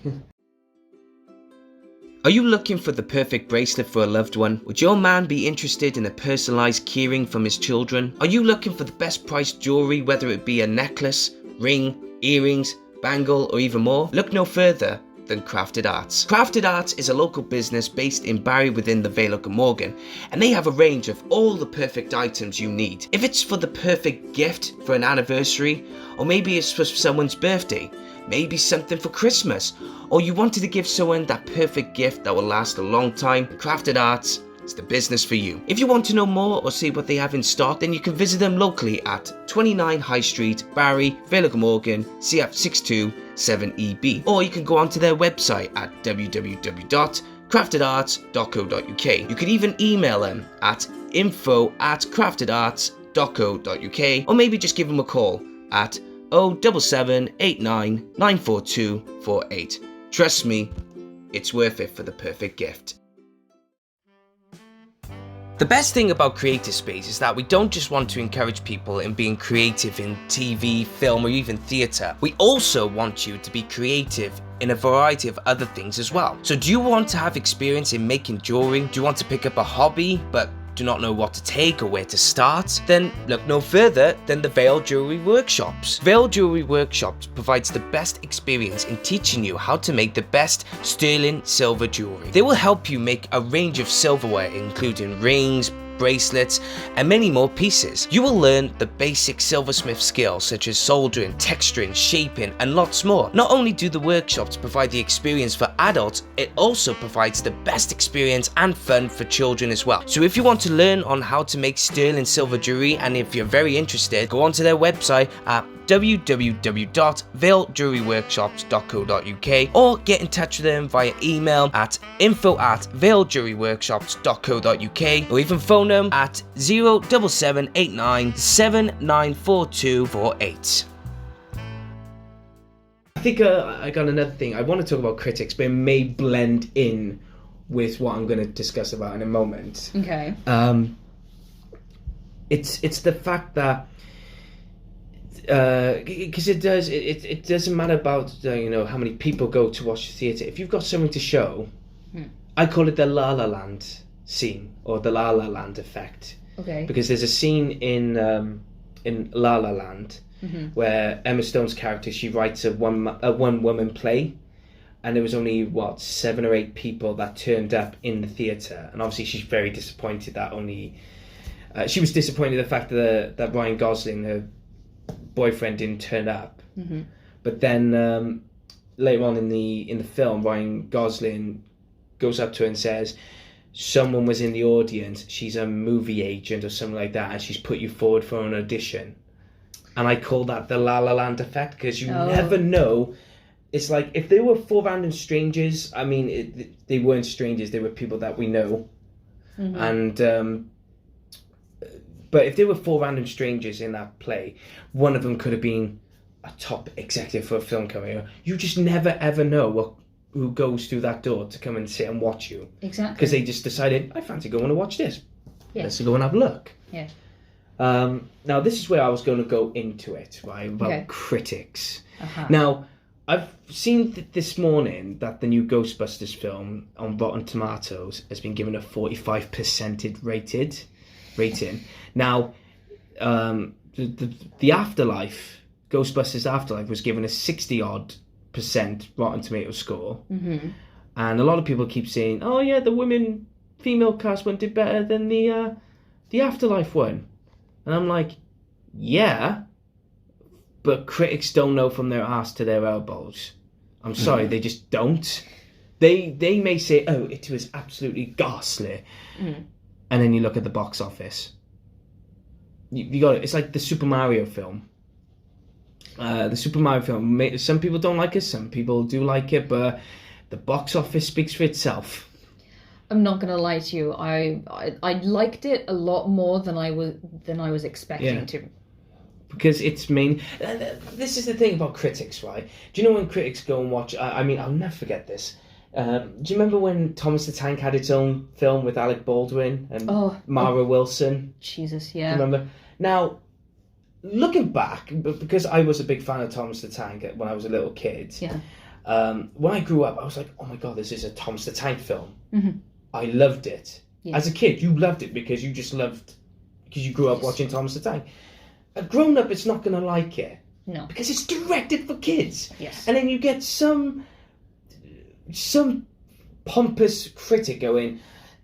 Are you looking for the perfect bracelet for a loved one? Would your man be interested in a personalised keyring from his children? Are you looking for the best priced jewellery, whether it be a necklace, ring, earrings, bangle, or even more? Look no further. than Crafted Arts. Crafted Arts is a local business based in Barry within the Vale of Glamorgan, and they have a range of all the perfect items you need. If it's for the perfect gift for an anniversary, or maybe it's for someone's birthday, maybe something for Christmas, or you wanted to give someone that perfect gift that will last a long time, Crafted Arts is the business for you. If you want to know more or see what they have in stock, then you can visit them locally at 29 High Street, Barry, Vale of Glamorgan, CF62 7EB, or you can go onto their website at www.craftedarts.co.uk. You could even email them at info@craftedarts.co.uk, or maybe just give them a call at 07789 942 48. Trust me, it's worth it for the perfect gift. The best thing about Creative Space is that we don't just want to encourage people in being creative in TV, film, or even theatre. We also want you to be creative in a variety of other things as well. So do you want to have experience in making jewelry? Do you want to pick up a hobby but do not know what to take or where to start? Then look no further than the Vale Jewelry Workshops. Vale Jewelry Workshops provides the best experience in teaching you how to make the best sterling silver jewelry. They will help you make a range of silverware including rings, bracelets, and many more pieces. You will learn the basic silversmith skills such as soldering, texturing, shaping, and lots more. Not only do the workshops provide the experience for adults, it also provides the best experience and fun for children as well. So if you want to learn on how to make sterling silver jewelry, and if you're very interested, go onto their website at www.valejewelryworkshops.co.uk or get in touch with them via email at info@valejewelryworkshops.co.uk or even phone them at 07789 794248. I think I got another thing. I want to talk about critics, but it may blend in with what I'm going to discuss about in a moment. Okay. It's the fact that because it doesn't matter about how many people go to watch the theatre. If you've got something to show, I call it the La La Land scene or the La La Land effect. Okay. Because there's a scene in La La Land where Emma Stone's character, she writes a one woman play, and there was only 7 or 8 people that turned up in the theatre, and obviously she's very disappointed that she was disappointed the fact that Ryan Gosling, her boyfriend, didn't turn up. But then later on in the film, Ryan Gosling goes up to her and says, someone was in the audience, she's a movie agent or something like that, and she's put you forward for an audition. And I call that the La La Land effect, because you never know. It's like if they were 4 random strangers, I mean, they weren't strangers, they were people that we know. And but if there were 4 random strangers in that play, one of them could have been a top executive for a film company. You just never ever know who goes through that door to come and sit and watch you. Exactly. Because they just decided, I fancy going to watch this. Yeah. Let's go and have a look. Yeah. Now, this is where I was going to go into it, right, about critics. Now, I've seen this morning that the new Ghostbusters film on Rotten Tomatoes has been given a 45% rating. Now, the Afterlife, Ghostbusters Afterlife, was given a 60-odd% Rotten Tomatoes score. And a lot of people keep saying, oh yeah, the female cast one did better than the Afterlife one. And I'm like, yeah, but critics don't know from their ass to their elbows. I'm sorry, they just don't. They may say, oh, it was absolutely ghastly. And then you look at the box office. You got it. It's like the Super Mario film. The Super Mario film, some people don't like it, some people do like it, but the box office speaks for itself. I'm not gonna lie to you. I liked it a lot more than I was expecting to. Because it's main. This is the thing about critics, right? Do you know when critics go and watch? I mean, I'll never forget this. Do you remember when Thomas the Tank had its own film with Alec Baldwin and Mara Wilson? Jesus, yeah. Remember? Now, looking back, because I was a big fan of Thomas the Tank when I was a little kid. Yeah. When I grew up, I was like, oh my god, this is a Thomas the Tank film. I loved it. Yeah. As a kid, you loved it because you grew up watching Thomas the Tank. A grown up is not going to like it. No. Because it's directed for kids. Yes. And then you get some some pompous critic going,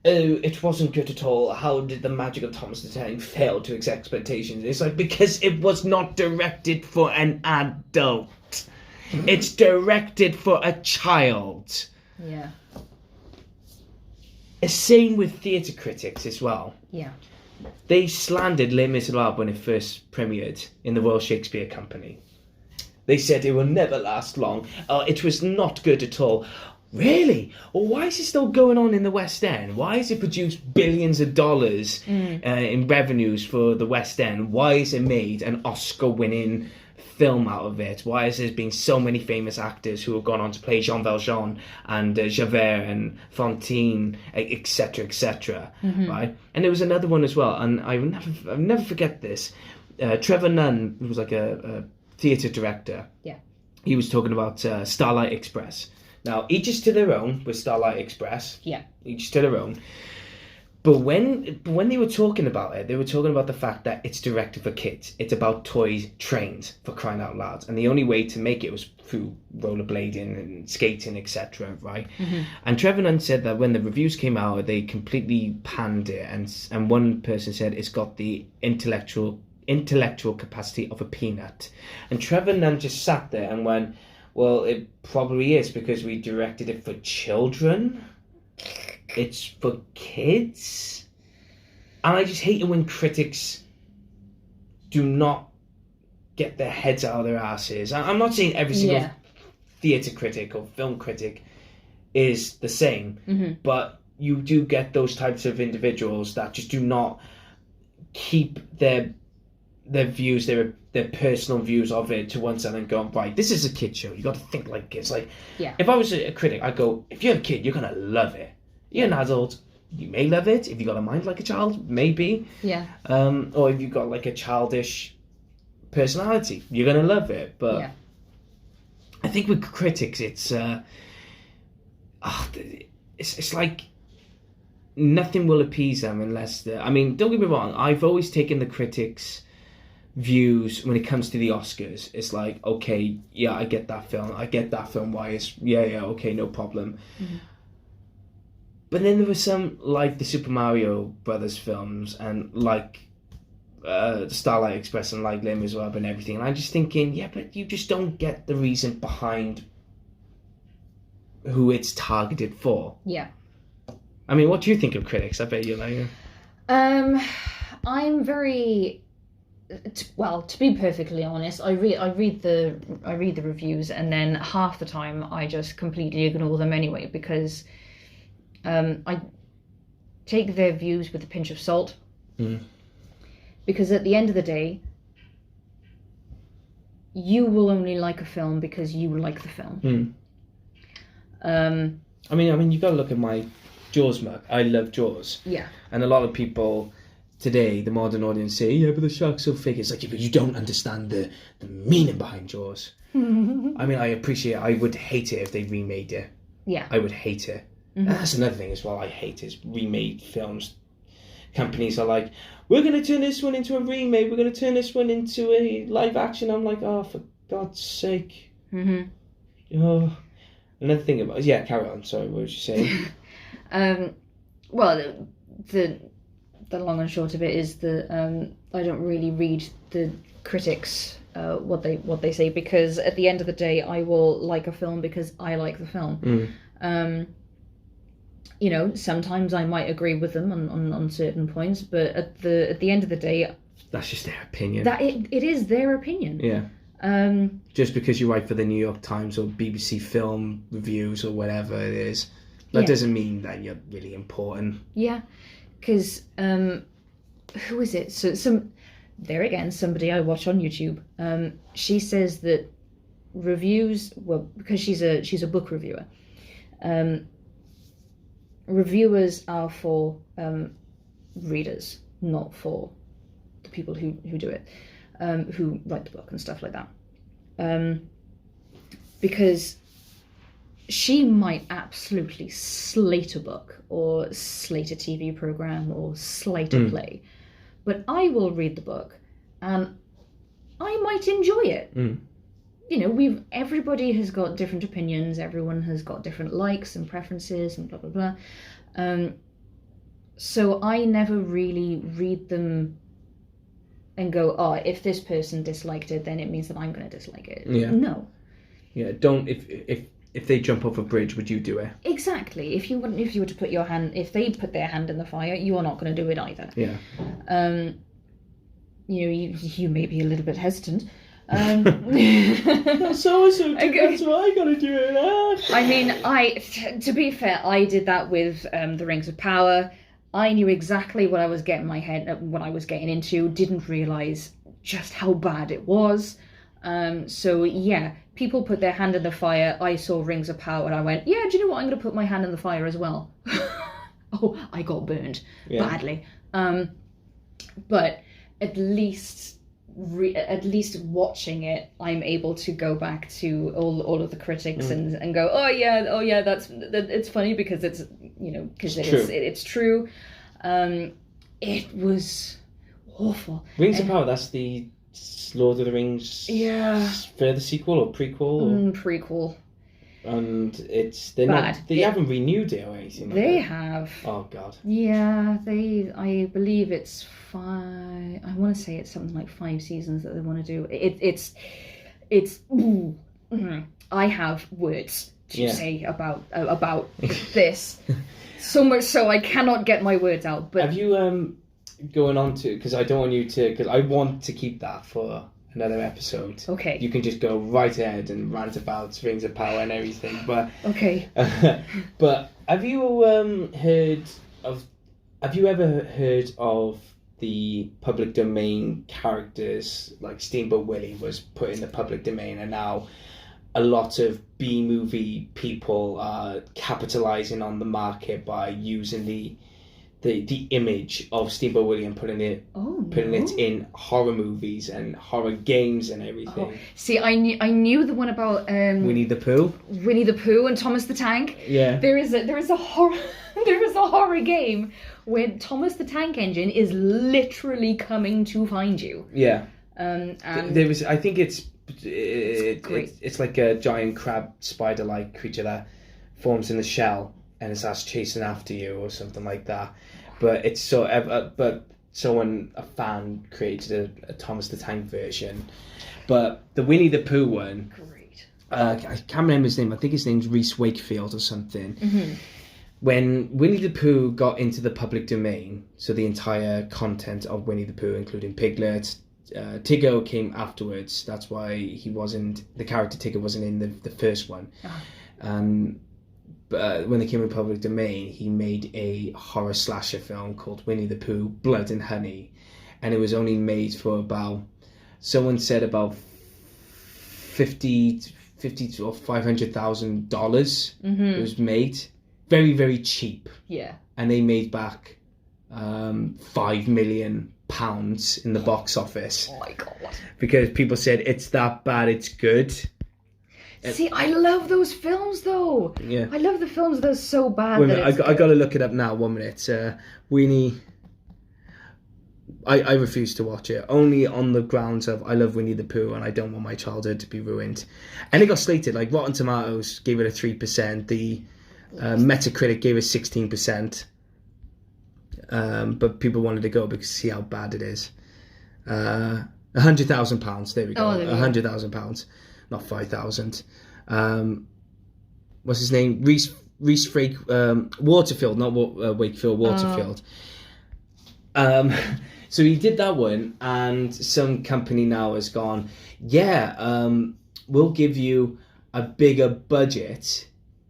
oh, it wasn't good at all. How did the magic of Thomas the Tank fail to its expectations? It's like, because it was not directed for an adult. It's directed for a child. Yeah. Same with theatre critics as well. Yeah. They slandered Les Miserables when it first premiered in the Royal Shakespeare Company. They said it will never last long. It was not good at all. Really? Well, why is it still going on in the West End? Why has it produced billions of dollars in revenues for the West End? Why has it made an Oscar-winning film out of it? Why has there been so many famous actors who have gone on to play Jean Valjean and Javert and Fantine, etc., etc. Right? And there was another one as well, and I'll never forget this. Trevor Nunn, who was like a theatre director. Yeah. He was talking about Starlight Express. Now, each is to their own with Starlight Express. Yeah. Each to their own. But when they were talking about it, they were talking about the fact that it's directed for kids. It's about toy trains, for crying out loud. And the only way to make it was through rollerblading and skating, etc., right? And Trevor Nunn said that when the reviews came out, they completely panned it. And one person said it's got the intellectual capacity of a peanut. And Trevor Nunn just sat there and went, well, it probably is, because we directed it for children. It's for kids. And I just hate it when critics do not get their heads out of their asses. I'm not saying every single theatre critic or film critic is the same, but you do get those types of individuals that just do not keep their views, their personal views of it to one side and go, right, this is a kid show. You got to think like kids. Like, if I was a critic, I'd go, if you're a kid, you're gonna love it. You're an adult, you may love it. If you got a mind like a child, maybe. Yeah. Or if you've got like a childish personality, you're gonna love it. But I think with critics, it's like nothing will appease them unless I mean, don't get me wrong. I've always taken the critics' views when it comes to the Oscars. It's like, okay, yeah, I get that film. Why is okay, no problem. But then there were some, like the Super Mario Brothers films and like Starlight Express and like Les Miserables and everything. And I'm just thinking, yeah, but you just don't get the reason behind who it's targeted for. Yeah. I mean, what do you think of critics? I bet you know. I'm very... Well, to be perfectly honest, I read the reviews, and then half the time I just completely ignore them anyway, because I take their views with a pinch of salt. Because at the end of the day, you will only like a film because you like the film. I mean, you got to look at my Jaws mug. I love Jaws. Yeah. And a lot of people today, the modern audience, say, yeah, but the shark's so fake. It's like, yeah, but you don't understand the meaning behind Jaws. I mean, I appreciate it. I would hate it if they remade it. Yeah. I would hate it. And that's another thing as well I hate is remade films. Companies are like, we're going to turn this one into a remake. We're going to turn this one into a live action. I'm like, oh, for God's sake. Oh. Another thing about... Yeah, carry on. Sorry, what was you saying? Well, the long and short of it is that I don't really read the critics what they say, because at the end of the day I will like a film because I like the film. You know, sometimes I might agree with them on certain points, but at the end of the day, that's just their opinion. That it is their opinion. Yeah. Just because you write for the New York Times or BBC Film Reviews or whatever it is, that doesn't mean that you're really important. Yeah. Because who is it? So there again, somebody I watch on YouTube. She says that reviews, well, because she's a book reviewer. Reviewers are for readers, not for the people who do it, who write the book and stuff like that. Because she might absolutely slate a book or slate a TV program or slate a play, but I will read the book and I might enjoy it. everybody has got different opinions. Everyone has got different likes and preferences and blah blah blah. So I never really read them and go, oh, if this person disliked it, then it means that I'm going to dislike it. Yeah. No. Yeah. Don't if they jump off a bridge, would you do it? Exactly. If you were to put your hand, if they put their hand in the fire, you are not going to do it either. Yeah. You may be a little bit hesitant. So that's why I gotta do it. I mean, to be fair, I did that with the Rings of Power. I knew exactly what I was getting into. Didn't realize just how bad it was. So yeah, people put their hand in the fire. I saw Rings of Power and I went, yeah, do you know what? I'm going to put my hand in the fire as well. Oh, I got burned badly. But at least watching it, I'm able to go back to all of the critics and go, oh yeah, that's it's funny because it's because it's true. It was awful. Rings of Power. That's the Lord of the Rings. Yeah. Further sequel or prequel? Prequel. And bad. They haven't renewed it or anything. They have. Oh God. Yeah, I believe it's 5. I want to say it's something like 5 seasons that they want to do. It's. I have words to say about this, so much so I cannot get my words out. But have you going on to, because I don't want you to, because I want to keep that for another episode. Okay. You can just go right ahead and rant about Rings of Power and everything, but okay. But have you ever heard of the public domain characters, like Steamboat Willie was put in the public domain, and now a lot of B-movie people are capitalizing on the market by using the image of Steamboat Willie and putting it in horror movies and horror games and everything. Oh. See, I knew the one about Winnie the Pooh and Thomas the Tank. Yeah. There is a horror game where Thomas the Tank Engine is literally coming to find you. Yeah. And there was, I think it's like a giant crab spider-like creature that forms in the shell and it starts chasing after you or something like that. But it's someone, a fan, created a Thomas the Tank version. But the Winnie the Pooh one, great. I can't remember his name. I think his name's Reese Wakefield or something. Mm-hmm. When Winnie the Pooh got into the public domain, so the entire content of Winnie the Pooh, including Piglet, Tigger came afterwards. That's why the character Tigger wasn't in the first one. Oh. But when they came in public domain, he made a horror slasher film called Winnie the Pooh, Blood and Honey. And it was only made for about, someone said about $50 or $500,000. Mm-hmm. It was made very, very cheap. Yeah. And they made back £5 million in the box office. Oh my God. Because people said, it's that bad, it's good. See, I love those films though. Yeah. I love the films that are so bad. Wait a minute, I got to look it up now. 1 minute. Winnie. I refuse to watch it only on the grounds of I love Winnie the Pooh and I don't want my childhood to be ruined. And it got slated, like Rotten Tomatoes gave it a 3%. The Metacritic gave it 16%. But people wanted to go because see how bad it is. £100,000. There we go. £100,000. Not 5,000. What's his name? Reese Waterfield, not Wakefield. Waterfield. So he did that one, and some company now has gone, we'll give you a bigger budget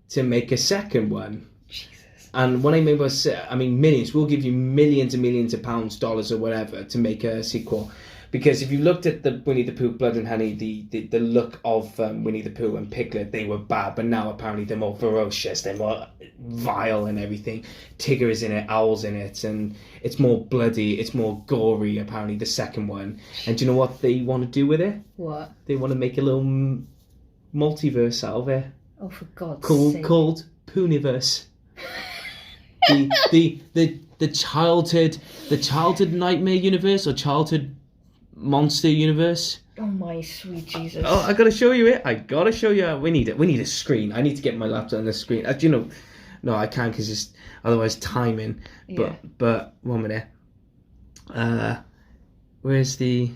to make a second one. Jesus. And what I mean by millions. We'll give you millions and millions of pounds, dollars, or whatever to make a sequel. Because if you looked at the Winnie the Pooh, Blood and Honey, the look of Winnie the Pooh and Piglet, they were bad. But now apparently they're more ferocious, they're more vile and everything. Tigger is in it, Owl's in it, and it's more bloody, it's more gory, apparently, the second one. And do you know what they want to do with it? What? They want to make a little multiverse out of it. Oh, for God's sake. Called Pooniverse. the childhood nightmare universe or childhood monster universe. Oh my sweet Jesus. Oh, I gotta show you it. I gotta show you. We need it. We need a screen. I need to get my laptop on the screen. Do you know? No, I can't because it's otherwise timing. Yeah. But 1 minute. Where's the?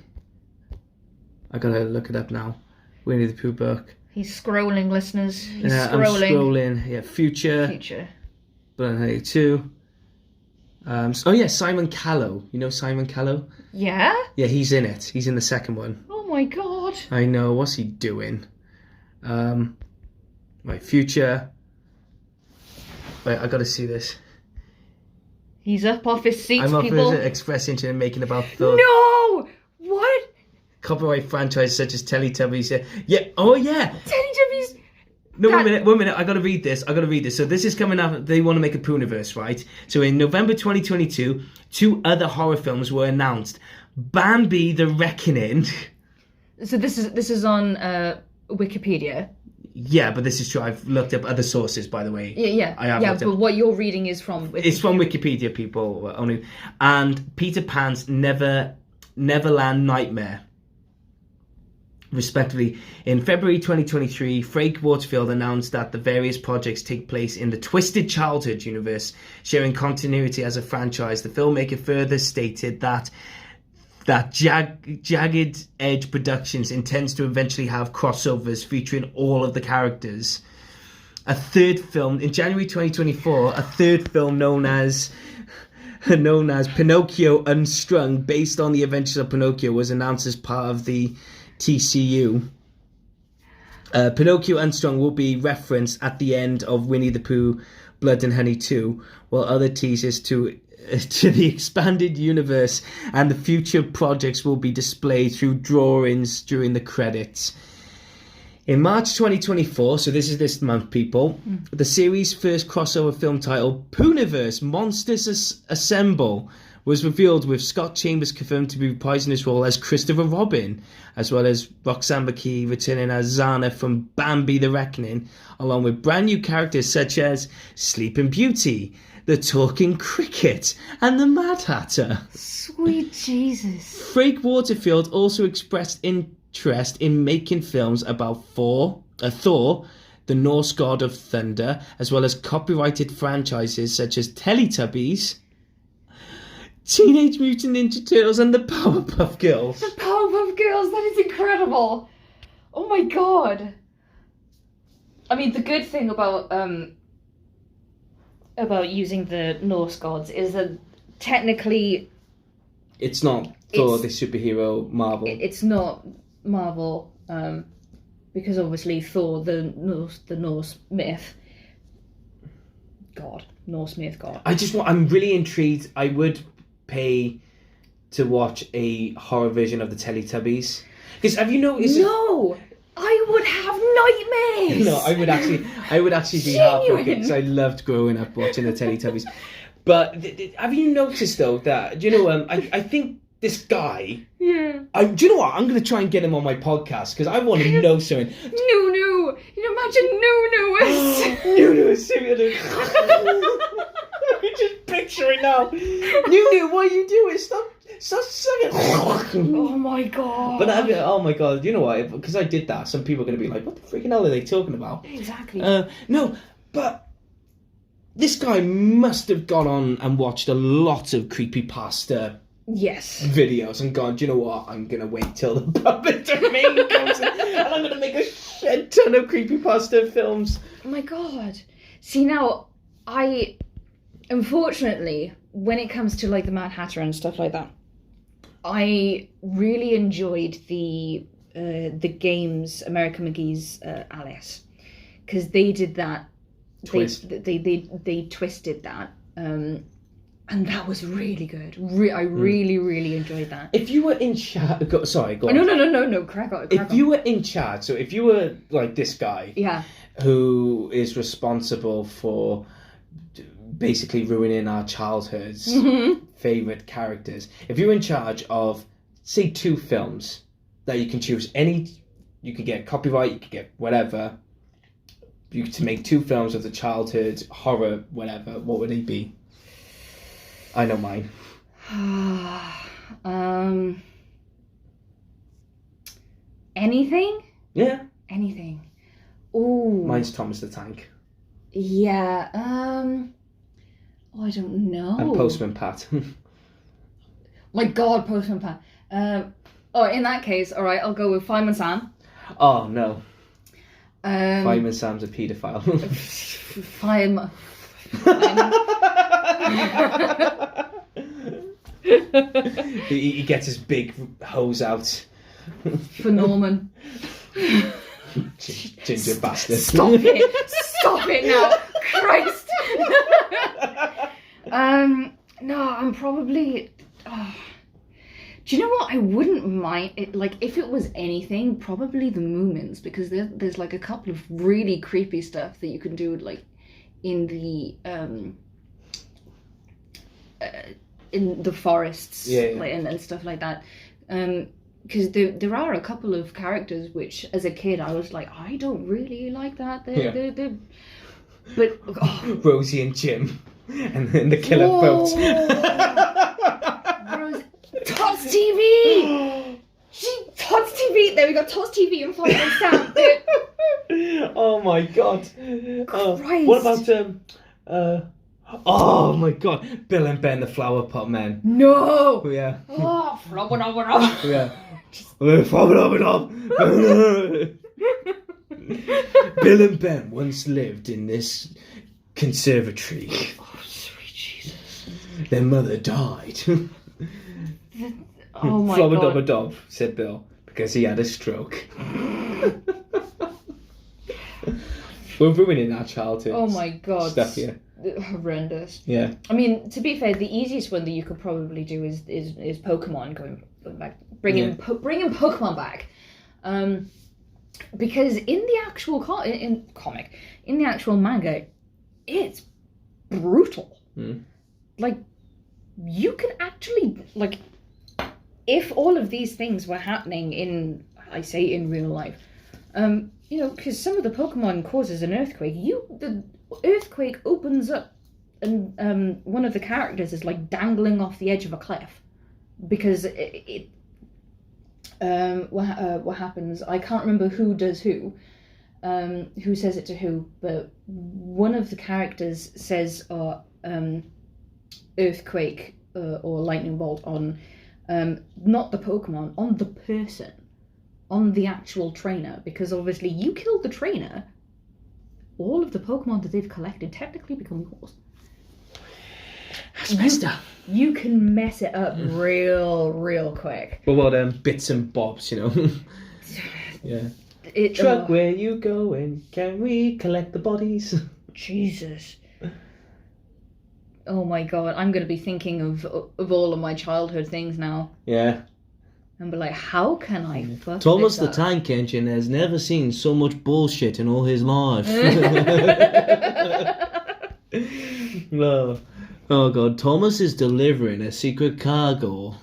I gotta look it up now. Winnie the Pooh book. He's scrolling, listeners. He's I'm scrolling. Yeah, Future. Blood 2. Oh yeah, Simon Callow. You know Simon Callow? Yeah? Yeah, he's in it. He's in the second one. Oh my god. I know. What's he doing? Right, Future. Wait, I gotta see this. He's up off his seat, I'm up people. for Express Internet making about thought. No! What? Copyright franchises such as Teletubbies. Yeah. Oh yeah. Teletubbies. No, 1 minute. 1 minute. I gotta read this. So this is coming out. They want to make a Pooniverse, right? So in November 2022, 2 other horror films were announced. Bambi: The Reckoning. So this is on Wikipedia. Yeah, but this is true. I've looked up other sources, by the way. Yeah. I have looked but up. what you're reading is from Wikipedia. It's from Wikipedia, people only. And Peter Pan's Neverland Nightmare, respectively. In February 2023, Frank Waterfield announced that the various projects take place in the Twisted Childhood universe, sharing continuity as a franchise. The filmmaker further stated that Jagged Edge Productions intends to eventually have crossovers featuring all of the characters. A third film in January 2024, a third film known as Pinocchio Unstrung, based on the adventures of Pinocchio, was announced as part of the TCU. Pinocchio Unstrung will be referenced at the end of Winnie the Pooh Blood and Honey 2, while other teasers to the expanded universe and the future projects will be displayed through drawings during the credits. In March 2024, so this is this month, people, the series' first crossover film titled Pooniverse Monsters Assemble was revealed, with Scott Chambers confirmed to be reprising his role as Christopher Robin, as well as Roxanne McKee returning as Zana from Bambi: The Reckoning, along with brand new characters such as Sleeping Beauty, the Talking Cricket, and the Mad Hatter. Sweet Jesus. Frank Waterfield also expressed interest in making films about Thor, the Norse god of thunder, as well as copyrighted franchises such as Teletubbies, Teenage Mutant Ninja Turtles, and the Powerpuff Girls. The Powerpuff Girls, that is incredible. Oh my god. I mean, the good thing about using the Norse gods is that technically it's not Thor, the superhero Marvel. It's not Marvel, because obviously Thor, the Norse myth god, Norse myth god. I'm really intrigued. I would pay to watch a horror version of the Teletubbies. Because have you noticed? No, I would have nightmares. No, I would actually be heartbroken because I loved growing up watching the Teletubbies. But have you noticed though that I think this guy. Yeah. Do you know what? I'm going to try and get him on my podcast because I want to know something. No. You imagine no. Nunu is serious. I can just picture it now. Nunu, what are you doing? Stop sucking. Oh my god. But oh my god, you know what? Because I did that, some people are going to be like, what the freaking hell are they talking about? Exactly. No, but this guy must have gone on and watched a lot of creepypasta videos and gone, do you know what? I'm going to wait till the public domain comes in and I'm going to make a shed ton of creepypasta films. Oh my god. See, now, unfortunately, when it comes to like the Mad Hatter and stuff like that, I really enjoyed the games American McGee's Alice, because they did that. They twisted that, and that was really good. I really enjoyed that. If you were in charge, go on. No, crack on. If you were in charge, so if you were like this guy, who is responsible for basically ruining our childhood's favourite characters. If you're in charge of, say, 2 films that you can choose you could get copyright, you could get whatever, you could make 2 films of the childhood horror, whatever, what would they be? I know mine. Anything? Yeah. Anything. Ooh. Mine's Thomas the Tank. Yeah. I don't know. And Postman Pat. My God, Postman Pat. In that case, all right, I'll go with Fireman Sam. Oh no. Fireman Sam's a paedophile. Fireman. he gets his big hose out. For Norman. Ginger bastard. Stop it now. Christ. No, I'm probably. Do you know what? I wouldn't mind it. Like, if it was anything, probably the Moomins, because there's like a couple of really creepy stuff that you can do, like in the forests, like, and stuff like that. Because there are a couple of characters which, as a kid, I was like, I don't really like that. They're but Rosie and Jim, and then the killer boat. Tots TV. Tots TV. There we go. Tots TV and Fireman Sam. Oh my God. Christ. What about oh my God, Bill and Ben the Flower Pot Men. No. Yeah. Oh, flubba. Yeah. Bill and Ben once lived in this conservatory. Oh, sweet Jesus. Their mother died. Oh my Flubba God. Dubba Dub, said Bill, because he had a stroke. We're ruining our childhood. Oh my God. Stuff here. Horrendous. Yeah. I mean, to be fair, the easiest one that you could probably do is Pokemon going back, bringing Pokemon back, because in the actual in the actual manga, it's brutal. Like, you can actually, like, if all of these things were happening in real life, because some of the Pokemon causes an earthquake. The earthquake opens up, and one of the characters is like dangling off the edge of a cliff, because what happens? I can't remember who does who says it to who, but one of the characters says earthquake or lightning bolt on not the Pokemon, on the person, on the actual trainer, because obviously you killed the trainer, all of the Pokemon that they've collected technically become yours. That's messed up. You can mess it up real quick. But well, bits and bobs, you know. Yeah. Truck, where you going? Can we collect the bodies? Jesus. Oh my God, I'm going to be thinking of all of my childhood things now. Yeah. And be like, how can I fuck Thomas this the up? Tank Engine has never seen so much bullshit in all his life. No. Oh God, Thomas is delivering a secret cargo.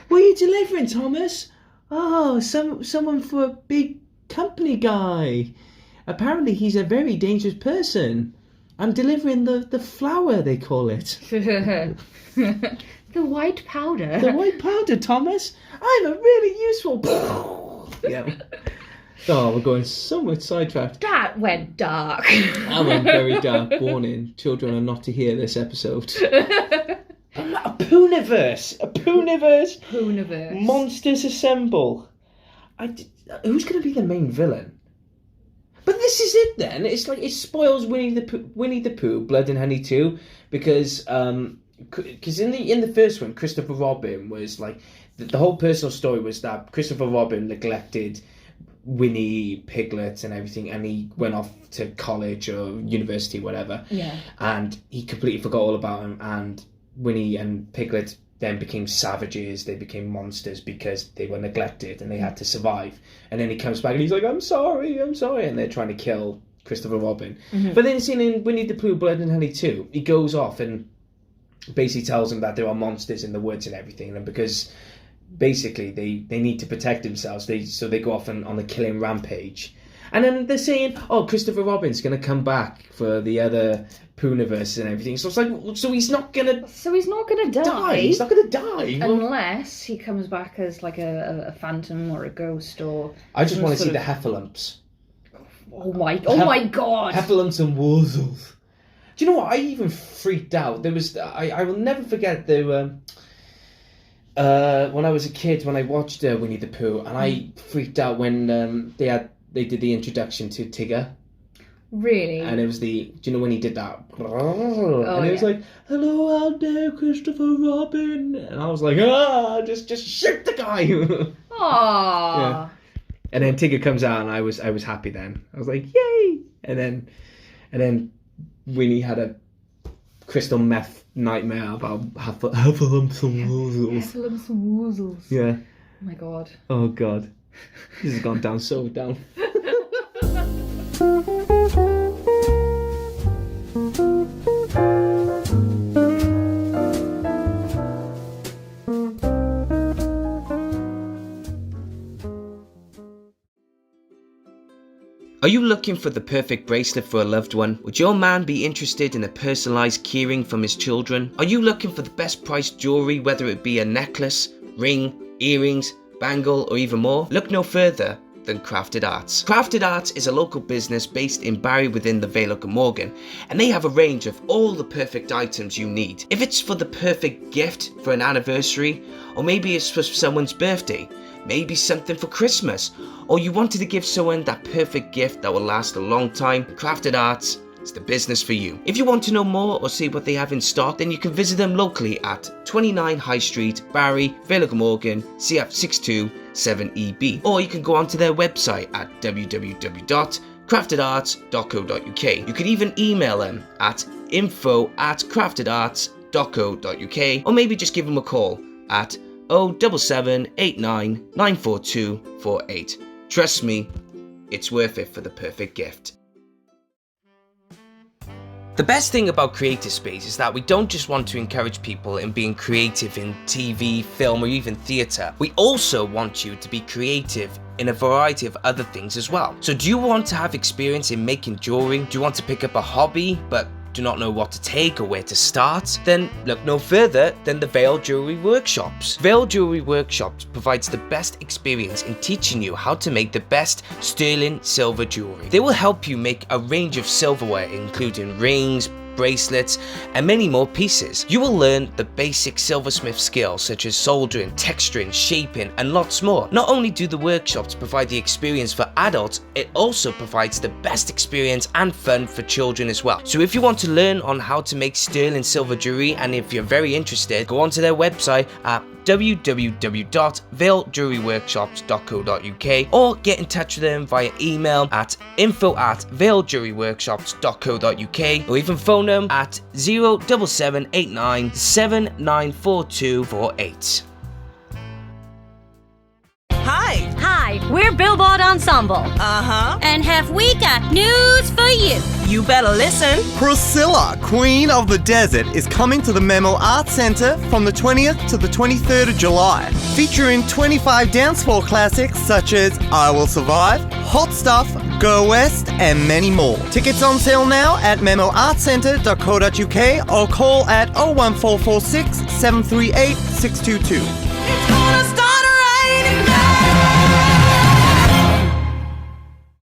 What are you delivering, Thomas? Oh, someone for a big company guy. Apparently he's a very dangerous person. I'm delivering the flower, they call it. The white powder. The white powder, Thomas. I'm a really useful... Yeah. Oh, we're going so much sidetracked. That went dark. I went very dark. Warning, children are not to hear this episode. A Pooniverse. A Pooniverse. Pooniverse. Monsters assemble. Who's going to be the main villain? But this is it then. It's like it spoils Winnie the Pooh, Blood and Honey 2, because in the first one, Christopher Robin was like the whole personal story was that Christopher Robin neglected Winnie, Piglet, and everything, and he went off to college or university, whatever. Yeah. And he completely forgot all about him, and Winnie and Piglet then became savages. They became monsters because they were neglected and they had to survive. And then he comes back and he's like, I'm sorry, and they're trying to kill Christopher Robin. Mm-hmm. But then in Winnie the Pooh, Blood and Honey 2, he goes off and basically tells them that there are monsters in the woods and everything, and because basically they need to protect themselves, so they go off on a killing rampage. And then they're saying, oh, Christopher Robin's going to come back for the other Pooniverse and everything. So it's like, so he's not going to So he's not going to die. He's not going to die. Unless he comes back as like a phantom or a ghost or... I just want to see sort the Heffalumps. Oh my god! Heffalumps and Wurzels. Do you know what? I even freaked out. There was... I will never forget the... when I was a kid, when I watched Winnie the Pooh, and I freaked out when they did the introduction to Tigger. Really? And it was do you know when he did that? And it was like, hello out there, Christopher Robin. And I was like, just shoot the guy. Aww. Yeah. And then Tigger comes out, and I was happy then. I was like, yay! And then Winnie had a crystal meth nightmare about Heffalumps and Wurzels. Heffalumps and Wurzels. Yeah. Oh my god. Oh god. This has gone down so down. Are you looking for the perfect bracelet for a loved one? Would your man be interested in a personalised keyring from his children? Are you looking for the best priced jewellery, whether it be a necklace, ring, earrings, bangle or even more? Look no further than Crafted Arts. Crafted Arts is a local business based in Barry within the Vale of Glamorgan, and they have a range of all the perfect items you need. If it's for the perfect gift for an anniversary, or maybe it's for someone's birthday, maybe something for Christmas, or you wanted to give someone that perfect gift that will last a long time, Crafted Arts is the business for you. If you want to know more or see what they have in stock, then you can visit them locally at 29 High Street, Barry, Vale of Glamorgan, CF62 7EB, or you can go onto their website at www.craftedarts.co.uk. You can even email them at info@craftedarts.co.uk, or maybe just give them a call at 07789 942 48. Trust me, it's worth it for the perfect gift. The best thing about Creative Space is that we don't just want to encourage people in being creative in TV, film or even theatre. We also want you to be creative in a variety of other things as well. So do you want to have experience in making jewellery? Do you want to pick up a hobby but do not know what to take or where to start? Then look no further than the Vale Jewellery Workshops. Vale Jewellery Workshops provides the best experience in teaching you how to make the best sterling silver jewellery. They will help you make a range of silverware including rings, bracelets and many more pieces. You will learn the basic silversmith skills such as soldering, texturing, shaping and lots more. Not only do the workshops provide the experience for adults, it also provides the best experience and fun for children as well. So if you want to learn on how to make sterling silver jewelry, and if you're very interested, go onto their website at www.valejewelryworkshops.co.uk or get in touch with them via email at info@valejewelryworkshops.co.uk or even phone them at 07789 794248. Hi, we're Billboard Ensemble. Uh-huh. And have we got news for you? You better listen. Priscilla, Queen of the Desert, is coming to the Memo Arts Centre from the 20th to the 23rd of July, featuring 25 dance floor classics such as I Will Survive, Hot Stuff, Go West, and many more. Tickets on sale now at memoartscentre.co.uk or call at 01446 738 622.